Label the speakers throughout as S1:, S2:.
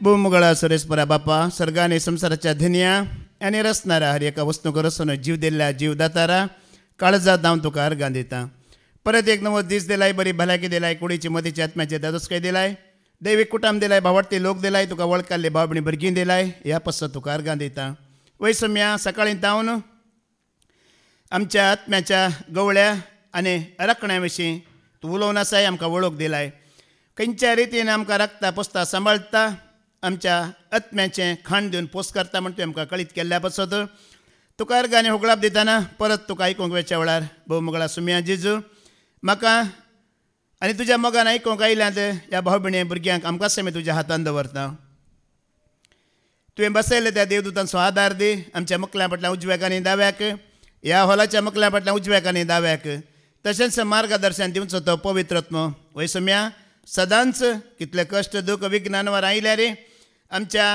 S1: भूमुगळा सुरेशपुरा बापा सर्गाने संसाराच्या धन्या आणि रचणारा हर एका वस्तूक रचून जीव दिल्ल्या जीवदातारा काळजात दावन तुका अर्गां दिता. परत एक नवो दीस दिलाय, बरी भलायकी दिलाय, कुडीची मतीची आत्म्याचे दादोसकाय दिलाय, दैवीक कुटुंब दिलाय, भावार्थी लोक दिलाय, तुका वळखाल्ले भावबणी भुरगीं दिलाय. ह्या पासत तुका अर्गां दिता. वैसम्या सकाळी तावन आमच्या आत्म्याच्या गवळ्या आनी राखण्या विशीं तूं उलोवन आसाय, आमकां वळख दिलाय. खंयच्या रितीन आमकां राखता पोसता सांबाळटा, आमच्या आत्म्याचें खाण दिवन पोस करता म्हण तुवें आमकां कळीत केल्ल्या पासत तुका अर्गां आनी होगळाप दिताना परत तुका आयकूंक वेच्या वेळार भोव मोगळा सुम्या जेजू म्हाका आनी तुज्या मोगान आयकूंक आयल्यांत ह्या भाव भयणी भुरग्यांक आमकां सेमी तुज्या हातान दवरता. तुवें बसयले त्या देवदूतांचो आदार दी. आमच्या मकल्या फाटल्यान उजव्याक आनी दाव्याक, ह्या हॉलाच्या मकल्या फाटल्यान उजव्याक आनी दाव्याक तशेंच मार्गदर्शन दिवचो तो पवित्रत्म वैसम्या सदांच कितले कश्ट दूख विघ्नान वर आयल्या रे आमच्या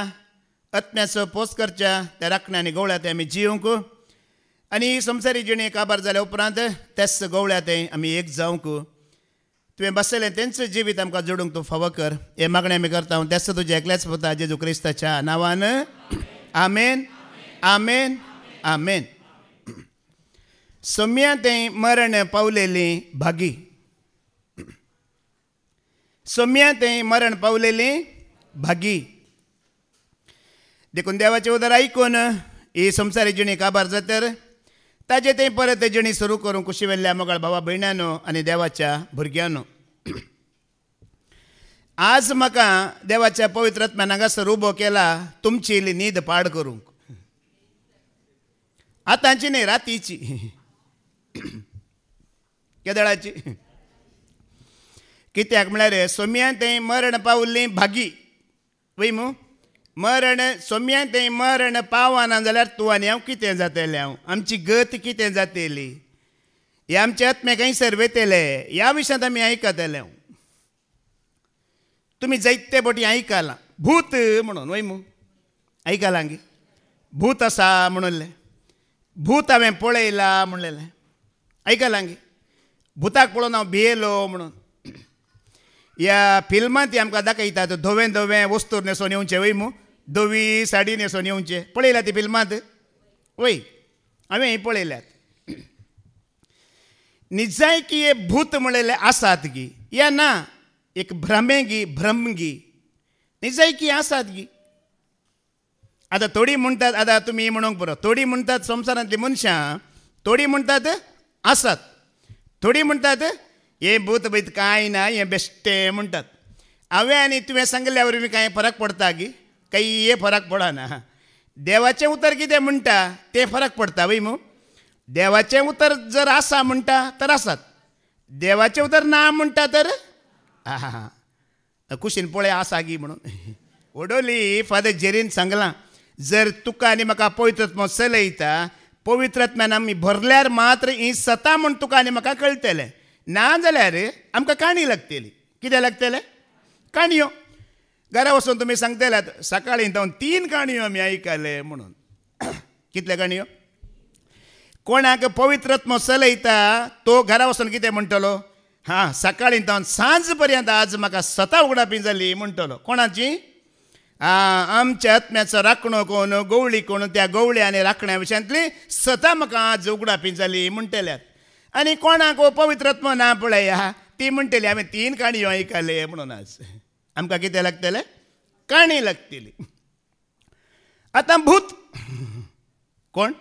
S1: आत्म्याचो पोस करच्या त्या राखण्यांनी गवळ्यात आमी जिवंक आनी संवसारी जिणे काबार जाल्या उपरांत त्याच गवळ्यात आमी एक जावंक तुवें बसयलें तेंच जिवीत आमकां जोडूंक तूं फावो कर. हे मागणें आमी करता हांव त्याच तुज्या एकल्याच पुता जेजू क्रिस्ताच्या नांवान. आमेन आमेन आमेन. सोम्या तें मरण पावलेली भागी. सोम्या तें मरण पावलेली भागी. देखून देवाचें उदर आयकून ही संवसारी जिणी काबार जातर ताजे तें परत जिणी सुरू करूंक कुशी वेल्ल्या मोगाळ भावा भयणांनो आनी देवाच्या भुरग्यांनो, आज म्हाका देवाच्या पवित्र आत्म्यान हांगासर उबो केला तुमची इल्ली न्हीद पाड करूंक. आतांची न्ही, रातीची, केदळाची. कित्याक म्हळ्यार सोम्या तें मरण पावल्ली भागी. वय मू मरण सोम्या तें मरण पावना जाल्यार तूं आनी हांव कितें जातलें, हांव आमची गत कितें जातली, हे आमचे आत्मे खंयसर वयतले ह्या विशयांत आमी आयकतले. तुमी जायते फावटी आयकलां भूत म्हणून. वय मू आयकलां गे भूत आसा म्हणून, भूत हांवें पळयलां म्हणलेलें आयकलां गे. भुताक पळोवन हांव भियेलो म्हणून. ह्या फिल्मांत आमकां दाखयतात धोवें धोवें वस्तूर न्हेसोवन येवचें. वय मू धवी साडी न्हेसोवन येवचें. पळयल्या ती फिल्मांत? वय हांवें पळयल्यात. निजायकी हे भूत म्हणलेले आसात गी या ना, एक भ्रमे गी भ्रम गी निजायकी आसात गी. आतां थोडी म्हणटात, आतां तुमी म्हणूंक पुरो, थोडी म्हणटात संवसारांतलीं मनशां, थोडी म्हणटात आसात, थोडी म्हणटात हे भूत बीत कांय ना, हें बेश्टें म्हणटात. हांवें आनी तुवें सांगल्या वरवीं कांय फरक पडटा गी? काही फरक पडना. देवाचें उतर कितें म्हणटा तें फरक पडटा. वय मू देवाचें उतर जर आसा म्हणटा तर आसात, देवाचें उतर ना म्हणटा तर कुशीन पळय आसा गी म्हणून. ओडोली फादर जेरीन सांगलां, जर तुका आनी म्हाका पवित्रत्म चलयता, पवित्रत्म्यान आमी भरल्यार मात्र ही सता म्हूण तुका आनी म्हाका कळटलें. ना जाल्यार आमकां काणी लागतली. कितें लागतलें? काणयो. घरा वचून तुमी सांगतल्यात सकाळीं जावन 3 काणयो आमी आयकले म्हणून. कितले काणयो? कोणाक पवित्रत्म चलयता तो घरा वचून कितें म्हणटलो? सकाळीं जावन सांज पर्यंत आज म्हाका सता उगडापी जाली म्हणटलो. कोणाची? आमच्या आत्म्याचो राखणो कोण, गवळी कोण, त्या गवळ्या आनी राखण्या विशयांतली सता म्हाका आज उगडापी जाली म्हणटल्यात. आनी कोणाक पवित्रत्म ना पळय ती म्हणटली हांवें 3 काणयो आयकले म्हणून. आज आमकां कितें लागतलें? काणी लागतली. आतां भूत कोण?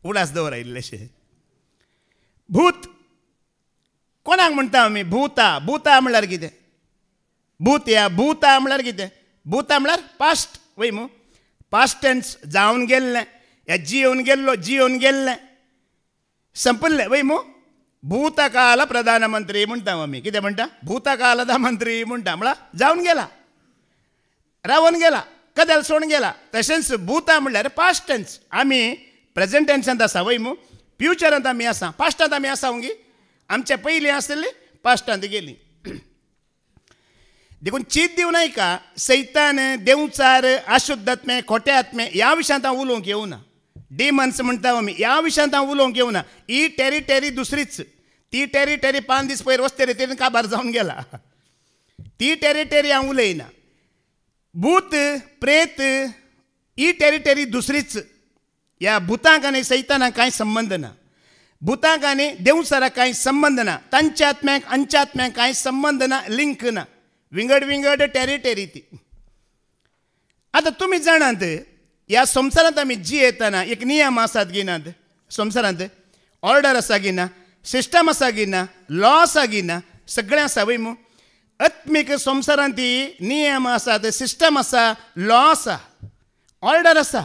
S1: उडास दवर इल्लेशें. भूत कोणाक म्हणटा आमी? भूता. भूता म्हळ्यार कितें? भूत या भूता म्हळ्यार कितें? भूता म्हळ्यार पास्ट. वय मू पास्ट टेन्स, जावन गेल्लें, या जियोन गेल्लो, जियोन गेल्लें, संपल्लें. वय मू भूतकाल प्रधानमंत्री म्हणटा आमी. कितें म्हणटा? भूतकालद मंत्री म्हणटा. म्हळ्यार जावन गेला, रावून गेला, कदेल सोडून गेला. तशेंच भूता म्हणल्यार पास्ट टेन्स. आमी प्रेझेंट टेन्सांत आसा. वय मू फ्युचरांत आमी आसा, पास्टांत आमी आसा गी. आमच्या पयलीं आसली पास्टांत गेली. देखून चीत दिवन नायका, सैतान, देवचार, अशुद्धात्मे, खोटे आत्मे ह्या विशयांत हांव उलोवंक येवना. डिमन्स म्हणटा आमी ह्या विशयांत हांव उलोवंक येवना. ही टेरिटरी दुसरीच. ती टेरिटरी 5 दीस पयर वस्ते रितीन काबार जावन गेला. ती टेरिटरी हांव उलयना. भूत प्रेत ही टेरिटरी दुसरीच. ह्या भुतांक आनी सैतानाक कांय संबंध ना. भुतांक आनी देवसराक कांय संबंध ना. तांच्या आत्म्याक आमच्या आत्म्याक कांय संबंध ना, लिंक ना. विंगड विंगड टेरिटरी ती. आतां तुमी जाणात ह्या संवसारांत आमी जियेतना एक नियम आसात गिनात. संवसारांत ऑर्डर आसा गिना, सिस्टम आसा गिना, लॉ आसा गिना, सगळें आसा वय मू. आत्मीक संवसारांत नियम आसात, सिस्टम आसा, लॉ आसा, ऑर्डर आसा.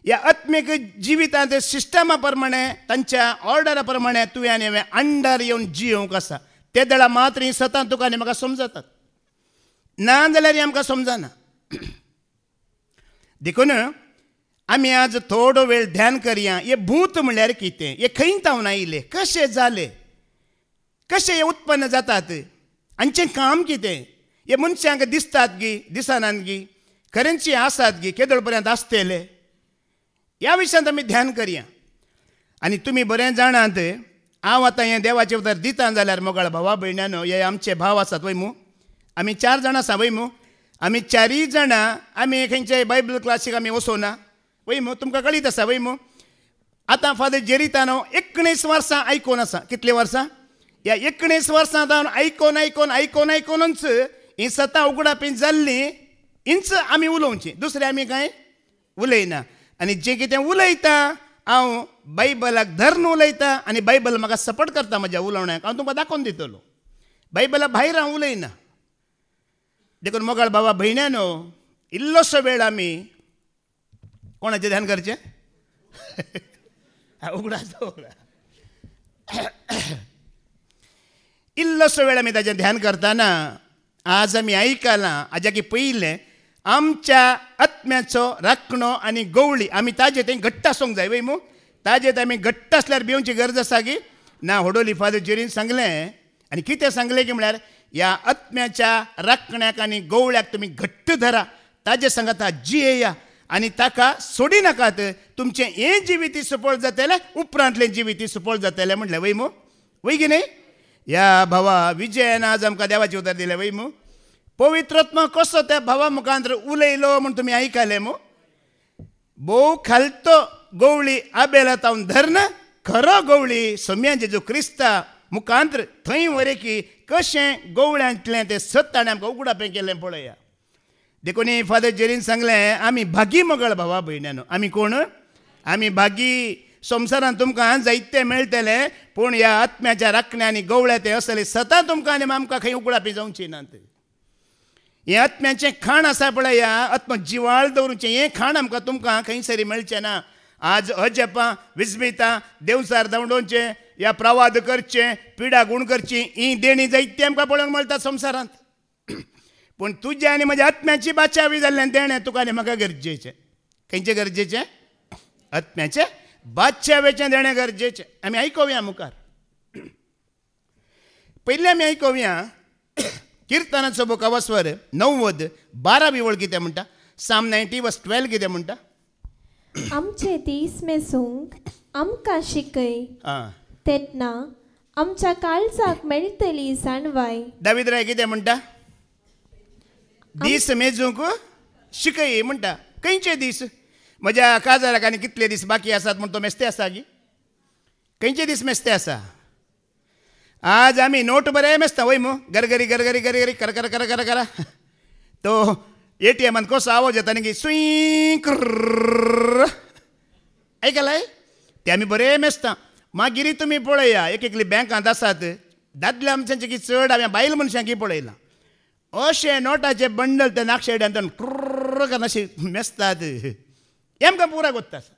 S1: ह्या आत्मीक जिवितांत सिस्टमा प्रमाणे तांच्या ऑर्डरा प्रमाणे तुवें आनी हांवें अंडर येवन जियोंक आसा. ते दळा मात्र ही सतां तुका आनी म्हाका समजतात. ना जाल्यार आमकां समजना. देखून आमी आज थोडो वेळ ध्यान करया. हे भूत म्हळ्यार कितें, हे खंय तावन आयले, कशें जाले, कशें हे उत्पन्न जातात, हांचें काम कितें, हे मनशांक दिसतात गी दिसनात गी, खरेंची आसात गी, केदळ पर्यंत आसतले, ह्या विशयांत आमी ध्यान करया. आनी तुमी बरें जाणात हांव आतां हें देवाचें उतर दिता जाल्यार मोगाळ भावा भयण्यानो, हे आमचे भाव आसात वय मू. आमी 4 जाणां आसा वय मू. आमी 4 जाणां आमी खंयच्याय बायबल क्लासीक आमी वचोना वय मू. तुमकां कळीत आसा वय मू. आतां फादर जेरितानो 19 वर्सां आयकोन आसा. कितले वर्सां? ह्या 19 वर्सां जावन आयकोन आयकोन आयकोन आयकोनूच ही सतां उगडापी जाल्ली. हिंच आमी उलोवची, दुसरें आमी कांय उलयना. आनी जें कितें उलयता हांव बायबलाक धरून उलयता आनी बायबल म्हाका सपोर्ट करता म्हज्या उलोवण्याक. हांव तुमकां दाखोवन दितलो. बायबला भायर हांव उलयना. देखून मोगाळ बाबा भयण्यानो, इल्लोसो वेळ आमी कोणाचें ध्यान करचें? उगडाचो. इल्लोसो वेळ आमी ताचें ध्यान करतना आज आमी आयकलां हाज्या की पयलें आमच्या आत्म्याचो राखणो आनी गवळी आमी ताजें तें घट्ट आसूंक जाय वय मू. ताजें आमी घट्ट आसल्यार भिवची गरज आसा की ना. होडोली फादर जेरीन सांगलें आनी कितें सांगलें की म्हळ्यार ह्या आत्म्याच्या राखण्याक आनी गवळ्याक तुमी घट्ट धरा, ताजे सांगात जियेया आनी ताका सोडी नाकात. तुमचें हें जिवीती सफळ जातलें, उपरांतलें जिवीती सफळ जातलें म्हणलें वय मू. वय की न्ही? ह्या भावा विजयान आज आमकां देवाचें उतर दिलें वय मू. पवित्रात्मा कसो त्या भावा मुखांतर उलयलो म्हूण तुमी आयकलें मू. भोव खालतो गवळी आबेला तावन धरना, खरो गवळी सोम्या जेजू क्रिस्ता मुखांतर थंय वरे की कशें गवळ्यांतलें तें सत्य ताणें आमकां उगडापें केलें पळया. देखून फादर जेरीन सांगलें आमी भागी मोगाळ भावा भयण्यानो. आमी कोण? आमी भागी. संवसारांत तुमकां जायतें मेळटलें पूण ह्या आत्म्याच्या राखण्या आनी गवळ्या तें असलें सतां तुमकां आनी आमकां खंय उगडापी जावची नात. हें आत्म्याचें खाण आसा पळय, आत्म जिवाळ दवरूचें हें खाण आमकां तुमकां खंयसरी मेळचें ना. आज अजपां विस्मितां देवसार धांवडोवचें, ह्या प्रवाद करचें, पिडा गूण करची, ही देणी जायती आमकां पळोवंक मेळटा संवसारांत. पूण तुज्या आनी म्हज्या आत्म्याची बाचावी जाल्ल्यान देणें तुका आनी म्हाका गरजेचें. खंयचें गरजेचें? आत्म्याचें बादशावेचें देणें गरजेचें. आमी आयकोवया मुखार. पयलीं आमी आयकोवया किर्तनाचो बुकावा स्वर 90:12 विवळ कितें म्हणटा. साम 90:12 कितें म्हणटा?
S2: आमचे दीस मेसूंक आमकां शिकय, तेन्ना आमच्या काळजाक मेळटली जाणवाय. दावीद राय कितें म्हणटा? दीस मेजूंक शिकय म्हणटा. खंयचे दीस? म्हज्या काजाराक आनी कितले दीस बाकी आसात म्हूण तो मेस्ते आसा गी? खंयचे दीस मेस्ते आसा? आज आमी नोट बरें मेस्ता वय मू. गरगरी गरगरी गरगरी कर कर कर कर करा. तो ATMान कसो आवाज येता न्ही, सुई कर आयकलाय ते आमी बरें मेस्ता. मागीर तुमी पळया एक एकली बँकांत आसात दादल्या आमच्यांचे की चड हांवें बायल मनशांकी पळयलां. अशे नोटाचे बंडल ते नागशेड्यांत कुर्र करून अशे मेस्तात. हें आमकां पुराय गोत्ता आसा.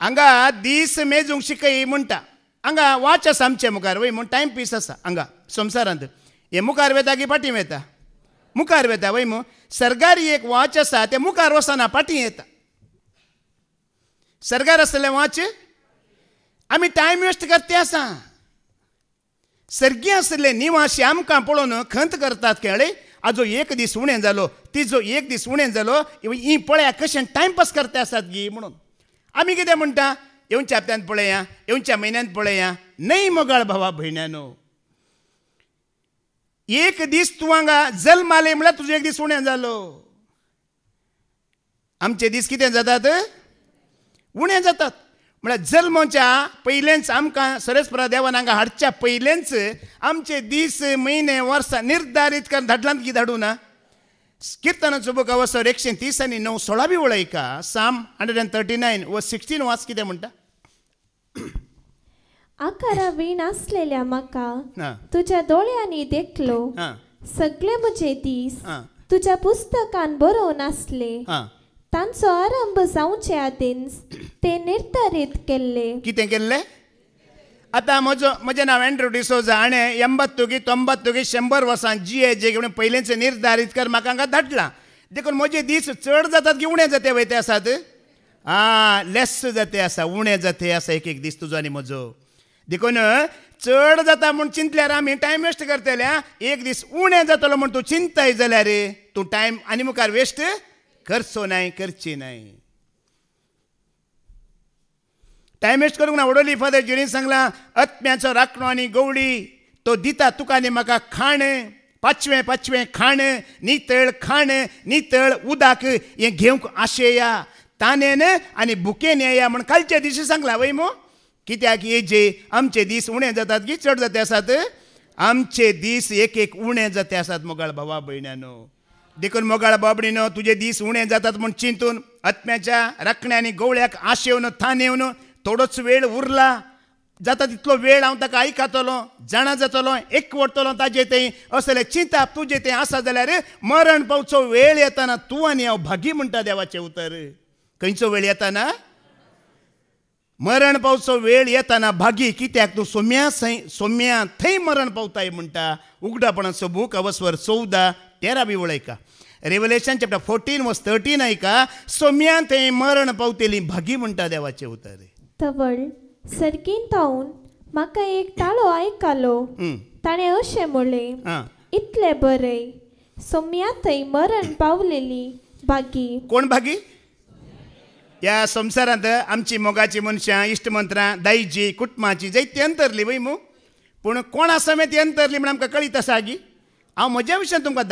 S2: हांगा दीस मेजूंक शिकय म्हणटा. हांगा वाच आसा आमचे मुखार वय म्हूण टायम पीस आसा हांगा संवसारांत. हे मुखार वेता की फाटीं वेता? मुखार वेता वय मू. सरकारी एक वाच आसा तें मुखार वचना फाटीं येता. सरकार आसलें वाच आमी टायम वेस्ट करते आसा. सर्गी आसले निवासी आमकां पळोवन खंत करतात की अळे आजो एक दीस उणें जालो, तिजो एक दीस उणें जालो, ही पळया कशें टायमपास करते आसात गी म्हणून. आमी कितें म्हणटा? येवच्या हप्त्यांत पळया, येवच्या म्हयन्यांत पळया. न्हय मोगाळ भावा भयण्यानो.
S1: एक दीस तूं हांगा जल्म आले म्हळ्यार तुजो एक दीस उणें जालो. आमचे दीस कितें जातात? उणें जातात. म्हळ्यार जल्माच्या पयलेंच आमकां सरस्वरा देवान हांगा हाडच्या पयलेंच आमचे दीस म्हयने वर्सां निर्धारीत करून धाडलां की धाडूं ना. किर्तनाचो बूक अवसर 130:9 16 वळयका. साम 139 व 16 वाच कितें म्हणटा.
S3: आकारा वीण असलेल्या म्हाका
S1: हां
S3: तुझ्या दोळ्यांनी देखलो.
S1: हां
S3: सगळे म्हजे दीस
S1: हां
S3: तुझ्या पुस्तकान बरोवन आसले.
S1: हां
S3: तांचो आरंभ जावचे आदीन ते निर्धारीत केल्ले.
S1: कितें केल्लें? आतां म्हजें नांव एंड्रू डिसोजा. हाणें 80 की 90 की 100 वर्सां जे म्हणून पयलेंच निर्धारीत कर म्हाका हांगा धाडलां. देखून म्हजे दीस चड जातात की उणें जाते वयते आसात? लेस जाते आसा, उणें जाते आसा एक एक दीस तुजो आनी म्हजो. देखून चड जाता म्हूण चिंतल्यार आमी टायम वेस्ट करतले. एक दीस उणें जातलो म्हूण तूं चिंताय जाल्यार तूं टायम आनी मुखार वेस्ट करचो नाय, करची नाय. टायम वेस्ट करूंक ना. वडोली फादर जेरीन सांगलां आत्म्याचो राखणो आनी गवळी तो दिता तुका आनी म्हाका खाण. पांचवें खाण, नितळ खाण, नितळ उदक हें घेवंक आशेया. तानेन आनी भुकेन येया म्हण कालच्या दिशी सांगलां वय मो. कित्याक हेजे आमचे दीस उणें जातात की चड जाते आसात? आमचे दीस एक एक उणें जाते आसात मोगाळ भावा भयण्यानो. देखून मोगाळ बाबडीनो तुजे दीस उणें जातात म्हूण चिंतून आत्म्याच्या राखण्या आनी गवळ्याक आशेवन थानेवन थोडोच वेळ उरला. जाता तितलो वेळ हांव ताका आयकतलो, जाणा जातलो, एकवटतलो ताजे थंय असले चिंताप तुजे थंय आसा जाल्यार मरण पावचो वेळ येताना तूं आनी हांव भागी म्हणटा देवाचें उतर. खंयचो वेळ येताना? मरण पावचो वेळ येताना भागी. कित्याक तूं सोम्या थंय मरण पावताय म्हणटा. उगडापणाचो बूक अवस्वर 14:13 वळयका. रेवलेशन चॅप्टर 14 वर्स 13 ऐका. सोम्या थंय मरण पावतेली भागी म्हणटा देवाचें उतर.
S3: तवळ सरकीन तावन म्हाका एक ताळो आयकलो. ताणें अशें म्हणलें, इतले बरें, सोम्या थंय मरण पावलेली भागी.
S1: कोण भागी? ह्या संवसारांत आमची मोगाची मनशां, इश्टमंत्रां, दायजी, कुटुंबाची जायती अंतरली वय मू. पूण कोणा समेत अंतरली म्हण आमकां कळीत आसा गी. हांव म्हज्या विशयान तुमकां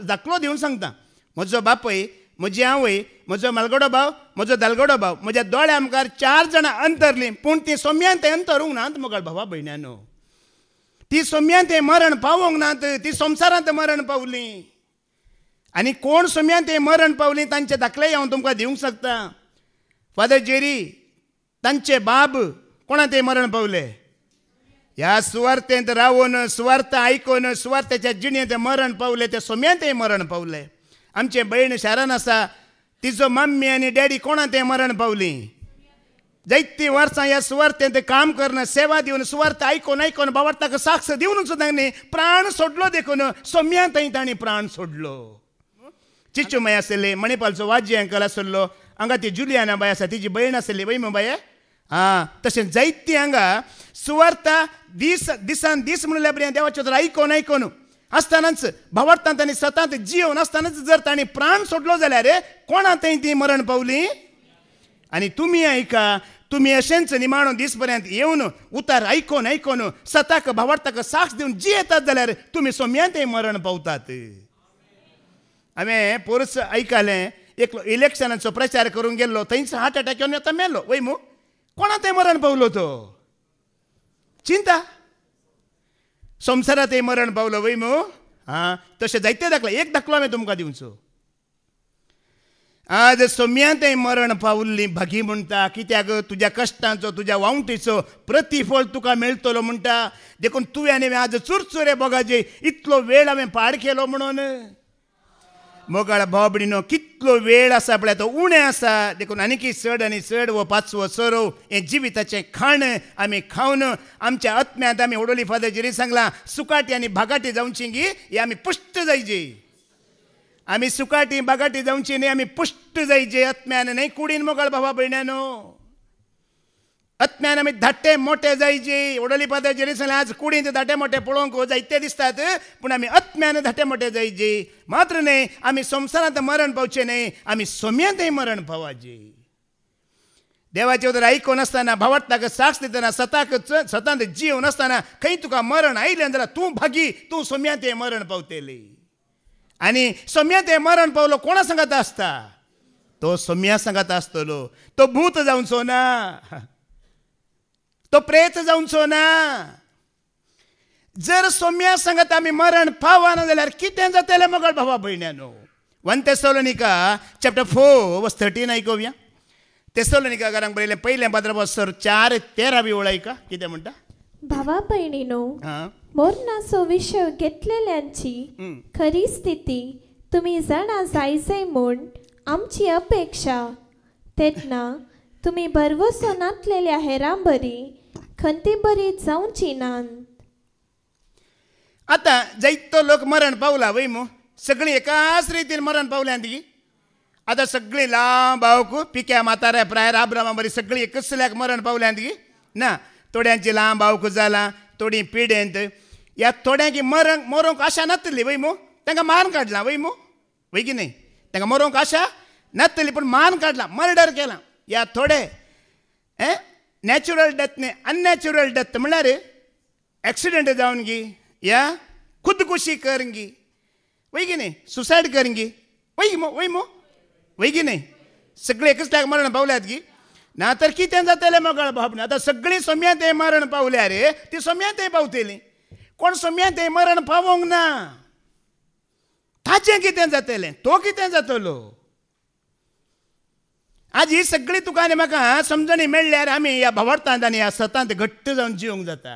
S1: दाखलो दिवन सांगता. म्हजो बापय, म्हजी आवय, म्हजो मालगडो भाव, म्हजो दालगडो भाव, म्हज्या दोळ्या मुखार 4 जाणां अंतरलीं. पूण ती सोम्यान थंय अंतरूंक नात मोगाळ भावा भयण्यानो. ती सोम्यान थंय मरण पावोंक नात. ती संवसारांत मरण पावलीं. आनी कोण सोम्यान थंय मरण पावलीं तांचे दाखलेय हांव तुमकां दिवंक शकता. फादर जेरी तांचे बाब कोणा थंय मरण पावले? ह्या सुवार्थेंत रावून, सुवार्थ आयकून, सुवार्थेच्या जिणेंत मरण पावले. ते सोम्यान थंय मरण पावले. आमचे भयण शारान आसा, तिजो मम्मी आनी डॅडी कोणा थंय मरण पावलीं. जायतीं वर्सां ह्या सुवार्थेंत काम करन, सेवा दिवन, सुवार्थ आयकून भावार्थाक साक्ष दिवन सुद्दां न्ही प्राण सोडलो. देखून सोम्या थंय तांणी प्राण सोडलो. चिच्चू माय आसले, मणिपालचो वाजी अंकल आसलो. हांगा ती जुलियाना बाय आसा, तिजी भयण आसली वय बाय. तशें जायतीं हांगा सुवार्थ दिसान दीस म्हणल्या बरें देवाचें तर आयकून आसतनाच भावार्थांत आनी सतांत जियोवन आसतनाच जर तांणी प्राण सोडलो जाल्यार कोणा थंय ती मरण पावलीं. आनी तुमी आयका, तुमी अशेंच निमाणो दीस पर्यंत येवन उतार आयकून सताक भावार्थाक साक्ष दिवन जियेतात जाल्यार तुमी सोम्यान थंय मरण पावतात. हांवें पोरस आयकलें, एकलो इलेक्शनाचो प्रचार करूंक गेल्लो, थंयच हार्ट अटॅक येवन आतां मेलो वय मू. कोणा थंय मरण पावलो तो? चिंता. संवसारांत मरण पावलो वय मू. तशें जायते दाखले. एक दाखलो हांवें तुमकां दिवचो. आज सोम्या थंय मरण पावल्ली भागी म्हणटा. कित्याक तुज्या कश्टांचो, तुज्या वावंटीचो प्रतिफळ तुका मेळटलो म्हणटा. देखून तुवें आनी आज चुरचुरे बोगाजे इतलो वेळ हांवें पाड केलो म्हणून. मोगाळ भावबडीनो कितलो वेळ आसा पळय तो उणें आसा. देखून आनीकी चड आनी चड वो 5वो सरो हें जिविताचें खाण आमी खावन आमच्या आत्म्यांत आमी वडोली फादर जेरी सांगलां सुकाटी आनी भागाटी जावची गी. हे आमी पुश्ट जायचे. आमी सुकाटी बागाटी जावची न्ही, आमी पुश्ट जायचे आत्म्यान, न्हय कुडीन मोगाळ भावा भयण्यानो. आत्म्यान आमी धाट्टे मोठे जायचे. वडोली फादर जेरी सांगलां आज कुडींत धाट्टे मोठे पळोवंक जायते दिसतात, पूण आमी आत्म्यान धाट्टे मोठे जायचे. मात्र न्हय आमी संवसारांत मरण पावचे न्हय, आमी सोम्यांतय मरण पावचे.
S2: देवाचे उदर आयको नासतना भावार्थाक साक्ष दितना सतांत जीव नासतना खंय तुका मरण आयलें जाल्यार तूं भागी, तूं सोम्यात तें मरण पावतली. आनी सोम्यात तें मरण पावलो कोणा सांगात आसता? तो सोम्या सांगात आसतलो. तो भूत जावचो ना, तो प्रेत जावचो ना. जर सोम्या सांगात आमी मरण पावना जाल्यार कितें जातलें मोगळ भावा भयण्यानो? 1 Thessalonica chapter 4 verse 13 आयकोवया. तेसलोनिकाकारांक बरयलें पयलें पत्र 4:13 ओळ आयका कितें म्हणटा.
S3: भावा भयणीनो, मरणाचो विशय घेतलेल्यांची खरी स्थिती तुमी जाणा जायचे म्हूण आमची अपेक्षा. तेन्ना तुमी भरवसो नातलेल्या हेरां बरी खंती बरी जावची नात.
S2: आतां जायतो लोक मरण पावला वय मू, सगळीं एकाच रितीन मरण पावल्यां ती. आतां सगळीं लांब भावक पिक्या म्हाताऱ्या प्रायर आब्रामा बरी सगळीं एकसल्याक मरण पावल्यां ती ना. थोड्यांची लांब भावक जालां, थोडीं पिडेंत. ह्या थोड्यांकी मरोंक आशा नासतली वय मू, तांकां मान काडलां वय मू, वय की न्ही? तांकां मरोंक आशा नासतली पूण मान काडलां, मर्डर केलां. ह्या थोडे नॅचरल डेथ न्ही, अननॅचरल डेथ म्हणल्यार एक्सिडेंट जावन गी, या खुदकुशी करंगी, वय की न्ही? सुसायड करंगी, वय मू, वय की न्ही? सगळे एकच मरण पावल्यात की ना तर कितें जातलें मोगळ भावना. आतां सगळीं सोम्या तें मरण पावल्यार ती सोम्या तें पावतलीं. कोण सोम्या तें मरण पावोंक ना ताचें कितें जातलें? तो कितें जातलो? आज ही सगळीं तुका आनी म्हाका समजणी मेळ्ळ्यार आमी ह्या भावार्थांत आनी ह्या सतांत घट्ट जावन जिवंक जाता.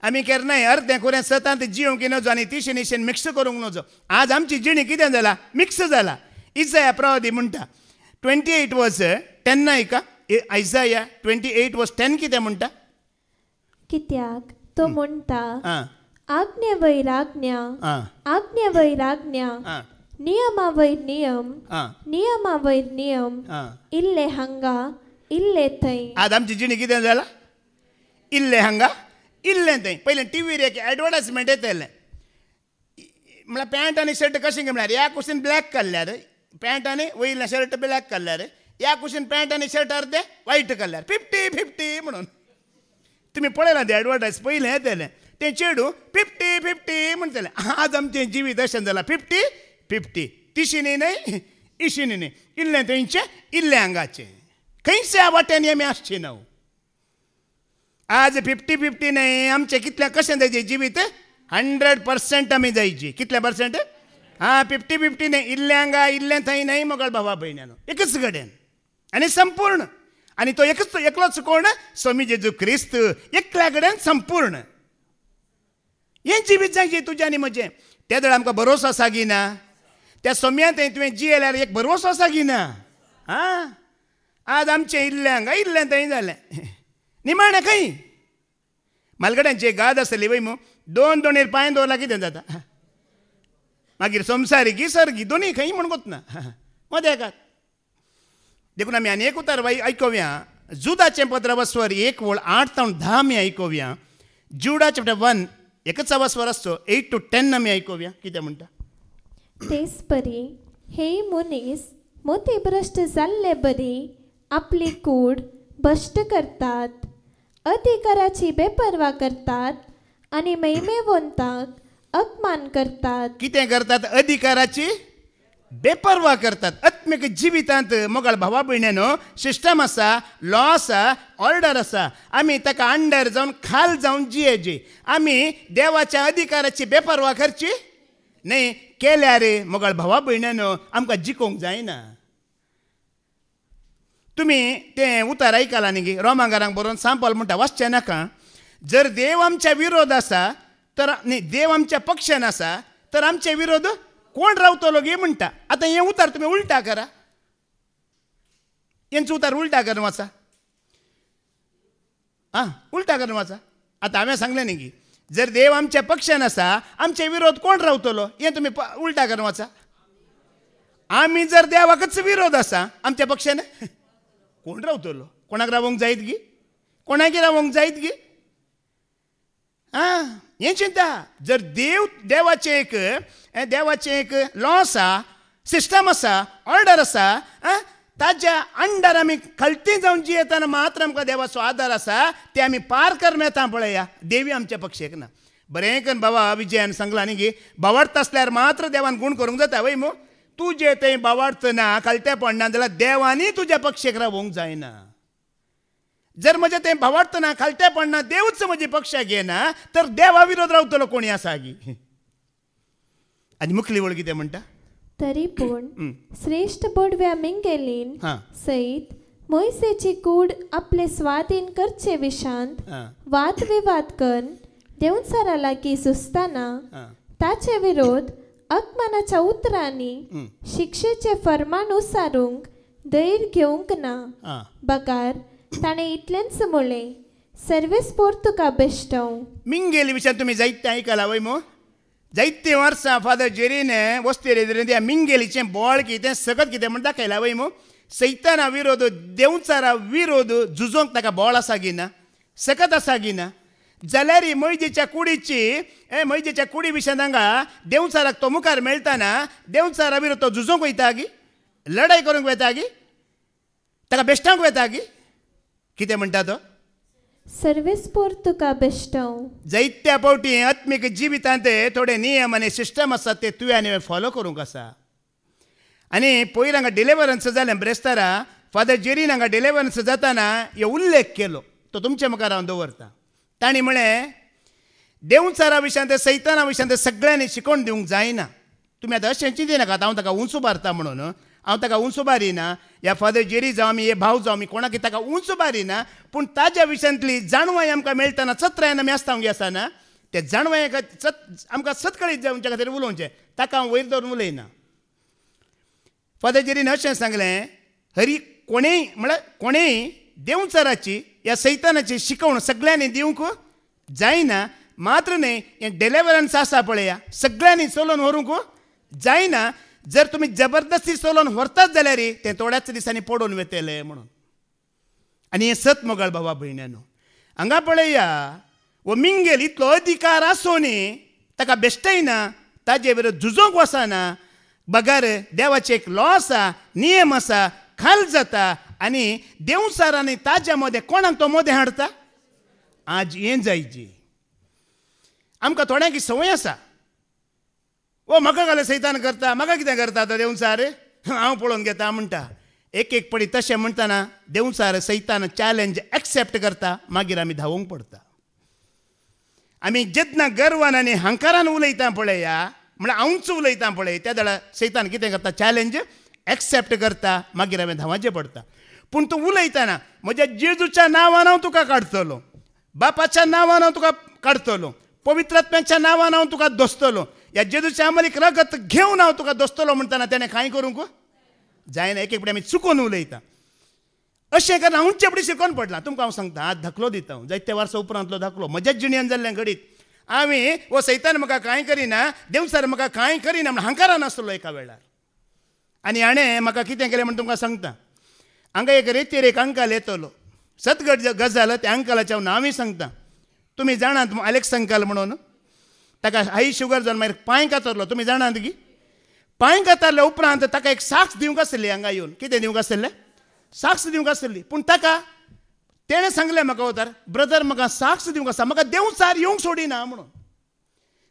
S2: आमी केन्नाय अर्दें कोरें सतांत जिवंक नजो आनी तिशें निशेन मिक्स करूंक नजो. आज आमची जिणी कितें जाला? मिक्स जाला. इसाया प्रवादी म्हणटा 28 वर्स 10 आयका. आयसाया 28 वर्स 10 कितें म्हणटा?
S3: कित्याक तो म्हणटा, आज्ञा वयर आज्ञा, आज्ञा वयर आज्ञा, नियमा वयर नियम, नियमा वयर नियम, इल्ले हांगा इल्ले थंय.
S2: आज आमची जिणी कितें जाला? इल्ले हांगा इल्ले थंय. पयलें टीव्हीर एक एडवर्टायजमेंट येतलें म्हळ्यार पॅन्ट आनी शर्ट कशें म्हळ्यार ह्या कुशीन ब्लॅक काडल्यार, पॅन्ट आनी वयलें शर्ट ब्लॅक काडल्यार, ह्या कुशीन पॅन्ट आनी शर्ट अर्दे वायट काडल्यार 50-50 म्हणून. तुमी पळयलां तें एडवर्टायज पयलें येतलें तें चेडूं 50-50 म्हणटलें. आज आमचें जिवीत अशें जालां 50-50. तिशीनी न्हय, इशिनी न्हय, इल्लें थंयचें इल्लें हांगाचें. खंयच्या वाट्यांनी आमी आसची ना. आज 50-50 न्हय, आमचें कितलें कशें जायचें जिवीत 100% आमी जायची. कितले पर्सेंट? 50-50 न्हय, इल्लें हांगा इल्लें थंय न्हय मोगळ भावा भयण्यानो, एकच कडेन आनी संपूर्ण. आनी तो एकलोच कोण? स्वामी जेजू क्रिस्त, एकल्या कडेन संपूर्ण. हें जिवीत जायचें तुजें आनी म्हजें. त्या वेळार आमकां भरोसो आसा की ना? त्या सोम्या थंय तुवें जियेल्यार एक भरोसो आसा की ना? आज आमचें इल्लें हांगा इल्लें थंय जालें, निमाणें खंय? मालगड्यांची गाद आसली वय मू, 2 दोणेर पांय दवरल्यार कितें जाता? मागीर संवसारी की सर्गी दोनी खंय म्हूण गोतना मदेकात. देखून आमी आनी एक उतार आयकोवया. जुदाचें पत्र 1:8-10 आमी आयकोवया. जुडा चॅप्टर 1 1 स्वर आसचो 8 to 10 आमी आयकोवया कितें म्हणटा.
S3: तेच परी हे मनीस मोते भ्रश्ट जाल्ले बरी आपली कूड भ्रश्ट करतात, अधिकाराची बेपर्वा करतात आनी महिमेवंताक अपमान करतात.
S2: कितें करतात? अधिकाराची बेपर्वा करतात. आत्मीक जिवितांत मोगळ भावा भयण्यानो सिस्टम आसा, लॉ आसा, ऑर्डर आसा. आमी ताका अंडर जावन खाल जावन जियेची. आमी देवाच्या अधिकाराची बेपर्वा करची न्हय. केल्यार मोगळ भावा भयण्यानो आमकां जिखोवंक जायना. तुमी तें उतार आयकलां न्ही, रोमांकारांक बरोवन सांपल म्हणटा वाचचें नाका. जर देव आमच्या विरोध आसा तर न्ही, देव आमच्या पक्षान आसा तर आमचे विरोध कोण रावतलो गे म्हणटा. आतां हें उतार तुमी उलटा करा. हेंचो उतार उलटा करून वाचा. उलटा करून वाचा. आतां हांवें सांगलें न्ही की जर देव आमच्या पक्षान आसा आमचे विरोध कोण रावतलो, हें तुमी उलटा करून वाचा. आमी जर देवाकच विरोध आसा आमच्या पक्षान कोण रावतलो? कोणाक रावोंक जायत गी? कोणाकी रावोंक जायत गी? हें चिंता. जर देवाचें एक लॉ आसा, सिस्टम आसा, ऑर्डर आसा, ताज्या अंडर आमी खालती जावन जियेताना मात्र आमकां देवाचो आदार आसा ते आमी पार कर येता पळया. देवी आमच्या पक्षेक ना. बरें करून बाबा विजयान सांगला न्ही की भावार्थ असल्यार मात्र देवान गुण करूंक जाता वय मो. तूं जे थंय भावार्थ ना खालते पडना जाल्यार देवानी तुज्या पक्षेक रावोंक जायना. जर म्हजें तें भावार्थ ना खालते पडना देवच म्हजे पक्षाक घेना तर देवा विरोध रावतलो कोणी आसा गी. आनी मुखली वळ कितें म्हणटा.
S3: तरी पूण श्रेष्ठ बडव्या मिंगेलीन सयत मोयसेची कूड आपले स्वाधीन करचे विशांत वाद विवाद करून देवचारा लागीं सुस्ताना ताचे विरोध अकमानाच्या उतरांनी शिक्षेचे फर्मान उसारूंक धैर्य घेवंक ना. बगार ताणें इतलेंच म्हणलें सर्वेस्पोर तुका बेश्टव.
S2: मिंगेली विशयान तुमी जायतें आयकलां वय मो. जायते वर्सां फादर जेरीन वस्तेरे त्या मिंगेलीचें बळ कितें सकत कितें म्हण दाखयलां वय मो. सैताना विरोध देवचारा विरोध झुजोंक ताका बळ आसा गी ना सकत आसा गी ना. जाल्यार मैजेच्या कुडी विशयान हांगा देवचाराक तो मुखार मेळटाना देवचारा विरोध तो झुजोंक वयता गी लढाई करूंक वता गी ताका बेश्टांक वता गी. कितें म्हणटा तो
S3: सर्वेस्पोर तुका बेश्टव.
S2: जायत्या फावटी आत्मीक जिवितांत थोडे नियम आनी सिस्टम आसात ते तुवें आनी फॉलो करूंक आसा. आनी पयर हांगा डिलिव्हरन्स जालें ब्रेस्तारा फादर जेरीन हांगा डिलिव्हरन्स जाताना हो उल्लेख केलो तो तुमच्या मुखार हांव दवरता. ताणी म्हळें देवचारा विशयान सैताना विशयान सगळ्यांनी शिकोवन दिवंक जायना. तुमी आतां अशें चिंती नाकात हांव ताका उंच उबारता म्हणून. हांव ताका उंच उबारिना. ह्या फादर जेरी जावं आमी हे भाव जावं आमी कोणाक ताका उंच उबारिना. पूण ताज्या विशयांतली जाणवाय आमकां मेळटना सत्रायन आमी आसता आसना ते जाणवाय आमकां सतकळीत जावच्या खातीर उलोवचें ताका हांव वयर धरून उलयना. फादर जेरीन अशें सांगलें हरी कोणेय म्हळ्यार कोणेय देवचाराची ह्या सैतानाची शिकवण सगळ्यांनी दिवंक जायना. मात्र न्ही हें डिलिव्हरन्स आसा पळया सगळ्यांनी चलोवन व्हरूंक जायना. जर तुमी जबरदस्ती चलोवन व्हरतात जाल्यार तें थोड्याच दिसांनी पडून वेतलें म्हणून. आनी हें सत मोगाळ भावा भयण्यानो हांगा पळया हो मिंगेल इतलो अधिकार आसूनी ताका बेश्टयना ताजे विरोध झुजोंक वचना. बगार देवाचें एक लॉ आसा नियम आसा खाल जाता आनी देवचारांनी ताज्या मदें कोणाक तो मदें हाडटा. आज हें जायची आमकां थोड्यांक संवय आसा. ओ म्हाका घाले सैतान करता म्हाका कितें करता तो देवचार हांव पळोवन घेता म्हणटा. एक पडी तशें म्हणटाना देवचार सैतान चॅलेंज एक्सेप्ट करता मागीर आमी धांवूंक पडटा. आमी जेन्ना गर्वान आनी हंकारान उलयता पळया म्हळ्यार हांवच उलयता पळय त्या वेळार सैतान कितें करता चॅलेंज एक्सेप्ट करता मागीर हांवें धांवाचें पडटा. पूण तूं उलयतना म्हज्या जेजूच्या नांवान हांव तुका काडटलो बापाच्या नांवान हांव तुका काडटलो पवित्रात्म्याच्या नांवान हांव तुका दोस्तलो ह्या जेजूच्या अमलीक रगत घेवन हांव तुका दोस्तलो म्हणटाना तेणें कांय करूंक जायना. एक आमी चुकोवन उलयता. अशें कारण हांवचे फुडें शिकोवन पडलां. तुमकां हांव सांगता आज धाकलो दिता हांव जायत्या वर्सां उपरांतलो धाकलो म्हज्याच जिणेन जाल्लें घडीत. आमी वो सैतान म्हाका कांय करिना देवचार म्हाका कांय करिना म्हण हंकारान आसलो एका वेळार. आनी हाणें म्हाका कितें केलें म्हण तुमकां सांगता. हांगा एक रेतीर एक अंकल येतलो सतगट गजाल त्या अंकलाचें हांव नांवय सांगता. तुमी जाणात अलेक्स अंकल म्हणून ताका हाय शुगर जावन मागीर पांय कातरलो. तुमी जाणात की पांय कातरले उपरांत ताका एक साक्स दिवंक आसली हांगा येवन. कितें दिवंक आसलें साक्स दिवंक आसली. पूण ताका तेणें सांगलें म्हाका वतार ब्रदर म्हाका साक्स दिवंक आसा म्हाका देवचार येवंक सोडिना म्हणून.